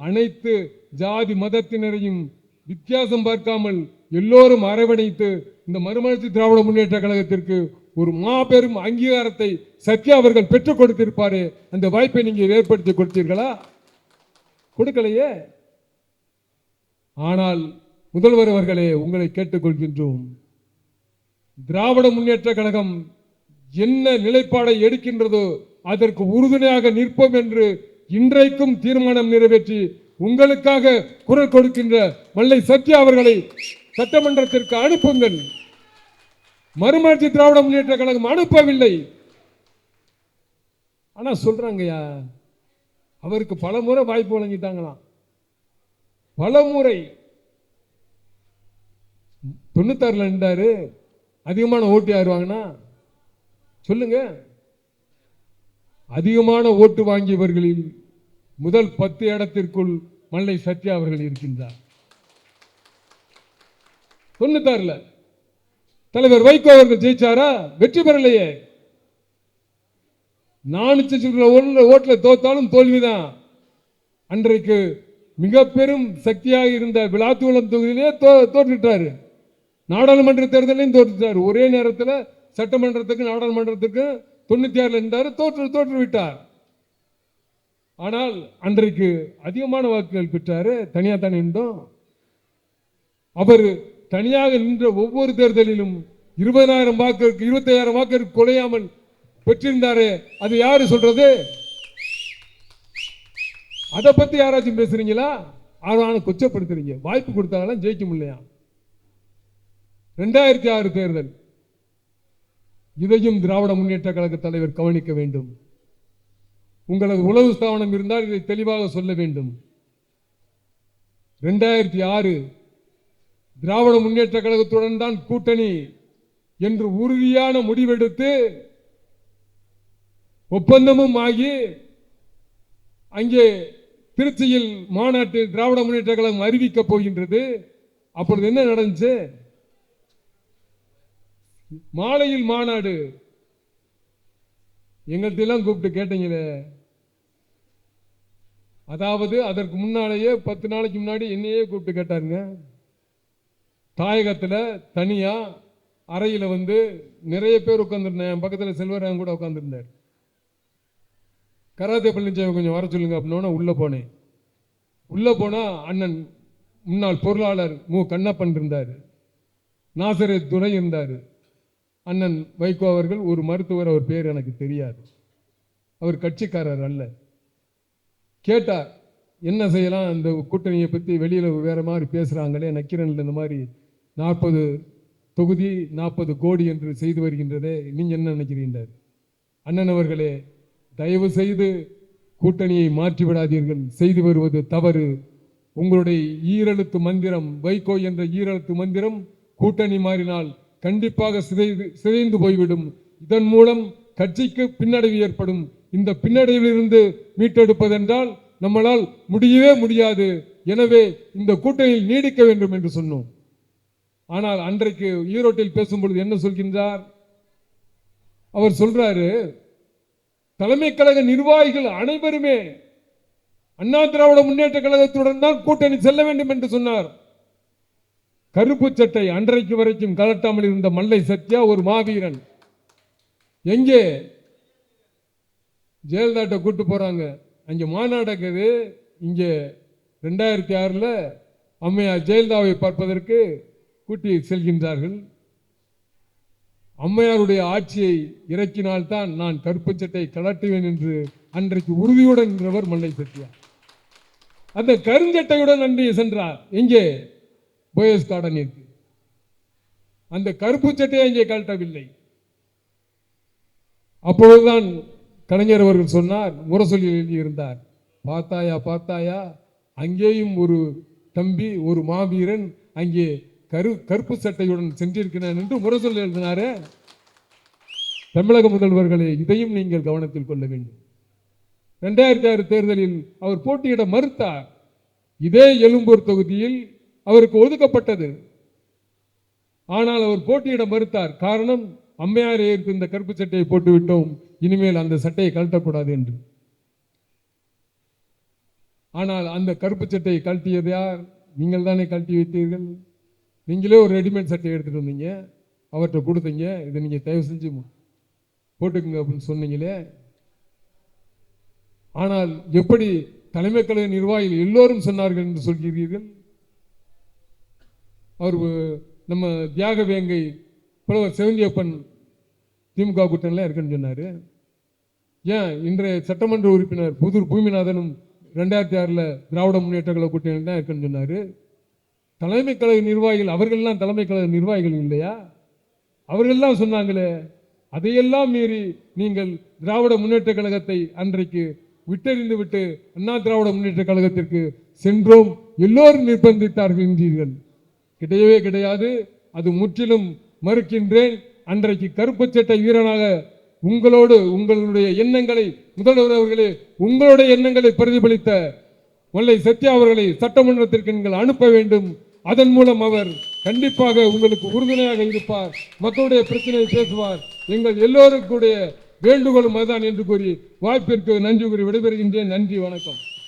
அனைத்து ஜாதி மதத்தினரையும் வித்தியாசம் பார்க்காமல் எல்லோரும் அரவணைத்து இந்த மறுமலர்ச்சி திராவிட முன்னேற்ற கழகத்திற்கு ஒரு மாபெரும் அங்கீகாரத்தை சத்யா அவர்கள் பெற்றுக் கொடுத்திருப்பாரு. அந்த வாய்ப்பை நீங்கள் ஏற்படுத்தி கொடுத்தீர்களா? கொடுக்கலையே. ஆனால் முதல்வர் அவர்களே, உங்களை கேட்டுக்கொள்கின்றோம், திராவிட முன்னேற்ற கழகம் என்ன நிலைப்பாடை எடுக்கின்றதோ அதற்கு உறுதுணையாக நிற்போம் என்று இன்றைக்கும் தீர்மானம் நிறைவேற்றி உங்களுக்காக குரல் கொடுக்கின்ற மல்லை சத்யா அவர்களை சட்டமன்றத்திற்கு அனுப்புங்கள். மறுமலர்ச்சி திராவிட முன்னேற்ற கழகம் அனுப்பவில்லை. ஆனா சொல்றாங்கய்யா, அவருக்கு பலமுறை வாய்ப்பு வழங்கிட்டாங்களாம். பலமுறை 96 நின்றாரு. அதிகமான ஓட்டு யார் வாங்கினா சொல்லுங்க? அதிகமான ஓட்டு வாங்கியவர்களில் முதல் 10 இடத்திற்குள் மல்லை சத்யா அவர்கள் இருக்கின்றார். 96 தலைவர் வைகோ அவர்கள் ஜெயிச்சாரா? வெற்றி பெறலையே. 400 ஓட்டுல தோத்தாலும் தோல்விதான். அன்றைக்கு மிக பெரும் சக்தியாக இருந்த விளாத்துவளம் தொகுதியிலே தோற்றுட்டாரு. நாடாளுமன்ற தேர்தலையும் தோற்றுட்டார். ஒரே நேரத்தில் சட்டமன்றத்துக்கு நாடாளுமன்றத்துக்கு 96 இருந்தார், தோற்று விட்டார். ஆனால் அன்றைக்கு அதிகமான வாக்குகள் பெற்றாரு. தனியா தானே இருந்தோம். அவர் தனியாக நின்ற ஒவ்வொரு தேர்தலிலும் 20,000 வாக்குக்கு 25,000 வாக்குக்கு குறையாமல் பெற்றிருந்தாரு. அது யாரு சொல்றது? அதை பத்தி யாராச்சும் பேசுறீங்களா? ஆனா கொச்சப்படுத்துறீங்க. வாய்ப்பு கொடுத்தாலும் ஜெயிக்க முடியலையா? 2006 தேர்தல், இதையும் திராவிட முன்னேற்ற கழக தலைவர் கவனிக்க வேண்டும். உங்களது உளவு ஸ்தாபனம் இருந்தால் இதை தெளிவாக சொல்ல வேண்டும். 2006 திராவிட முன்னேற்ற கழகத்துடன் தான் கூட்டணி என்று உறுதியான முடிவெடுத்து ஒப்பந்தமும் ஆகி அங்கே திருச்சியில் மாநாட்டில் திராவிட முன்னேற்ற கழகம் அறிவிக்கப் போகின்றது. அப்பொழுது என்ன நடந்துச்சு? மாலையில் மாநாடு. எங்கள்கிட்ட எல்லாம் கூப்பிட்டு கேட்டீங்களே. அதாவது அதற்கு முன்னாலேயே 10 நாளைக்கு முன்னாடி என்னையே கூப்பிட்டு கேட்டாருங்க. தாயகத்தில் தனியா அறையில் நிறைய பேர் உட்காந்துருந்தேன். என் பக்கத்தில் செல்வராயன் கூட உட்காந்துருந்தார். கராத்தே பழனிசாமி கொஞ்சம் வர சொல்லுங்க அப்படின்னா உள்ள போனேன். உள்ள போனா அண்ணன் முன்னாள் பொருளாளர் மு கண்ணப்பன் இருந்தார், நாசரே துரை இருந்தார், அண்ணன் வைகோ அவர்கள், ஒரு மருத்துவர், அவர் பேர் எனக்கு தெரியாது, அவர் கட்சிக்காரர் அல்ல. கேட்டார் என்ன செய்யலாம், இந்த கூட்டணியை பற்றி வெளியில் வேற மாதிரி பேசுகிறாங்களே, நக்கீரனில் இந்த மாதிரி 40 தொகுதி 40 கோடி என்று செய்து வருகின்றதே, நீங்கள் என்ன நினைக்கிறீர்கள்? அண்ணன் அவர்களே, தயவு செய்து கூட்டணியை மாற்றிவிடாதீர்கள், செய்து வருவது தவறு. உங்களுடைய ஈரெழுத்து மந்திரம், வைகோ என்ற ஈரெழுத்து மந்திரம் கூட்டணி மாறினால் கண்டிப்பாக சிதைந்து போய்விடும். இதன் மூலம் கட்சிக்கு பின்னடைவு ஏற்படும். இந்த பின்னடைவிலிருந்து மீட்டெடுப்பதென்றால் நம்மளால் முடியவே முடியாது. எனவே இந்த கூட்டணியில் நீடிக்க வேண்டும் என்று சொன்னோம். ஆனால் அன்றைக்கு ஈரோட்டில் பேசும்பொழுது என்ன சொல்கின்றார்? அவர் சொல்றாரு, தலைமை கழக நிர்வாகிகள் அனைவருமே அண்ணா திராவிட முன்னேற்ற கழகத்துடன் தான் கூட்டணி செல்ல வேண்டும் என்று சொன்னார். கருப்பு சட்டை அன்றைக்கு வரைக்கும் கலட்டாமல் இருந்த மல்லை சத்யா ஒரு மாவீரன். எங்கே ஜெயலலிதா கூட்டு போறாங்க, அங்க மாநாடு. இங்க 2006 அம்மையார் ஜெயலலிதாவை பார்ப்பதற்கு கூட்டி செல்கின்றார்கள். அம்மையாருடைய ஆட்சியை இறக்கினால்தான் நான் கருப்பு சட்டை கலட்டுவேன் என்று அன்றைக்கு உறுதியுடன் நின்றவர் மல்லை சத்யா. அந்த கருஞ்சட்டையுடன் அன்றைய சென்றார். எங்கே? போயஸ் கார்டனிற்கு. அந்த கருப்பு சட்டையை இங்கே கலட்டவில்லை. அப்பொழுதுதான் கலைஞர் அவர்கள் சொன்னார், முரசொலி எழுதியிருந்தார், பார்த்தாயா பார்த்தாயா, அங்கேயும் ஒரு தம்பி, ஒரு மாவீரன் அங்கே கருப்பு சட்டையுடன் சென்றிருக்கிறான் என்று முரசொலி எழுதினாரே. தமிழக முதல்வர்களே, இதையும் நீங்கள் கவனத்தில் கொள்ள வேண்டும். 2006 தேர்தலில் அவர் போட்டியிட மறுத்தார். இதே எழும்பூர் தொகுதியில் அவருக்கு ஒதுக்கப்பட்டது. ஆனால் அவர் போட்டியிட மறுத்தார். காரணம், அம்மையார் ஏற்று இந்த கருப்பு சட்டையை போட்டு விட்டோம், இனிமேல் அந்த சட்டையை கழட்டக்கூடாது என்று. ஆனால் அந்த கருப்பு சட்டையை கழட்டியது யார்? நீங்கள் தானே கழட்டி வைத்தீர்கள். நீங்களே ஒரு ரெடிமேட் சட்டையை எடுத்துட்டு வந்தீங்க, அவர்கிட்ட கொடுத்தீங்க, இதை நீங்க தயவு செஞ்சு போட்டுக்குங்க அப்படின்னு சொன்னீங்களே. ஆனால் எப்படி தலைமை கழக நிர்வாகிகள் எல்லோரும் சொன்னார்கள் என்று சொல்கிறீர்கள்? அவர் நம்ம தியாக வேங்கை புலவர் செவந்தியப்பன் திமுக கூட்டணியில் இருக்குன்னு சொன்னாரு. ஏன் இன்றைய சட்டமன்ற உறுப்பினர் புதூர் பூமிநாதனும் 2006 திராவிட முன்னேற்ற கழக கூட்டணியில் தான் இருக்குன்னு சொன்னாரு. தலைமை கழக நிர்வாகிகள் அவர்கள்லாம் தலைமை கழக நிர்வாகிகள் இல்லையா? அவர்கள்லாம் சொன்னாங்களே. அதையெல்லாம் மீறி நீங்கள் திராவிட முன்னேற்ற கழகத்தை அன்றைக்கு விட்டறிந்து விட்டு அண்ணா திராவிட முன்னேற்ற கழகத்திற்கு சென்றோம், எல்லோரும் நிர்பந்தித்தார்கள் என்கிறீர்கள். கிடையவே கிடையாது. அது முற்றிலும் மறுக்கின்றேன். அன்றைக்கு கருப்பு சட்டை வீரனாக உங்களோடு உங்களுடைய எண்ணங்களை, முதல்வர் அவர்களே, உங்களுடைய எண்ணங்களை பிரதிபலித்த மல்லை சத்யா அவர்களை சட்டமன்றத்திற்கு நீங்கள் அனுப்ப வேண்டும். அதன் மூலம் அவர் கண்டிப்பாக உங்களுக்கு உறுதுணையாக இருப்பார், மக்களுடைய பிரச்சனையை பேசுவார். எங்கள் எல்லோருக்குடைய வேண்டுகோளும் அதுதான் என்று கூறி வாய்ப்பிற்கு நன்றி கூறி விடைபெறுகின்றேன். நன்றி, வணக்கம்.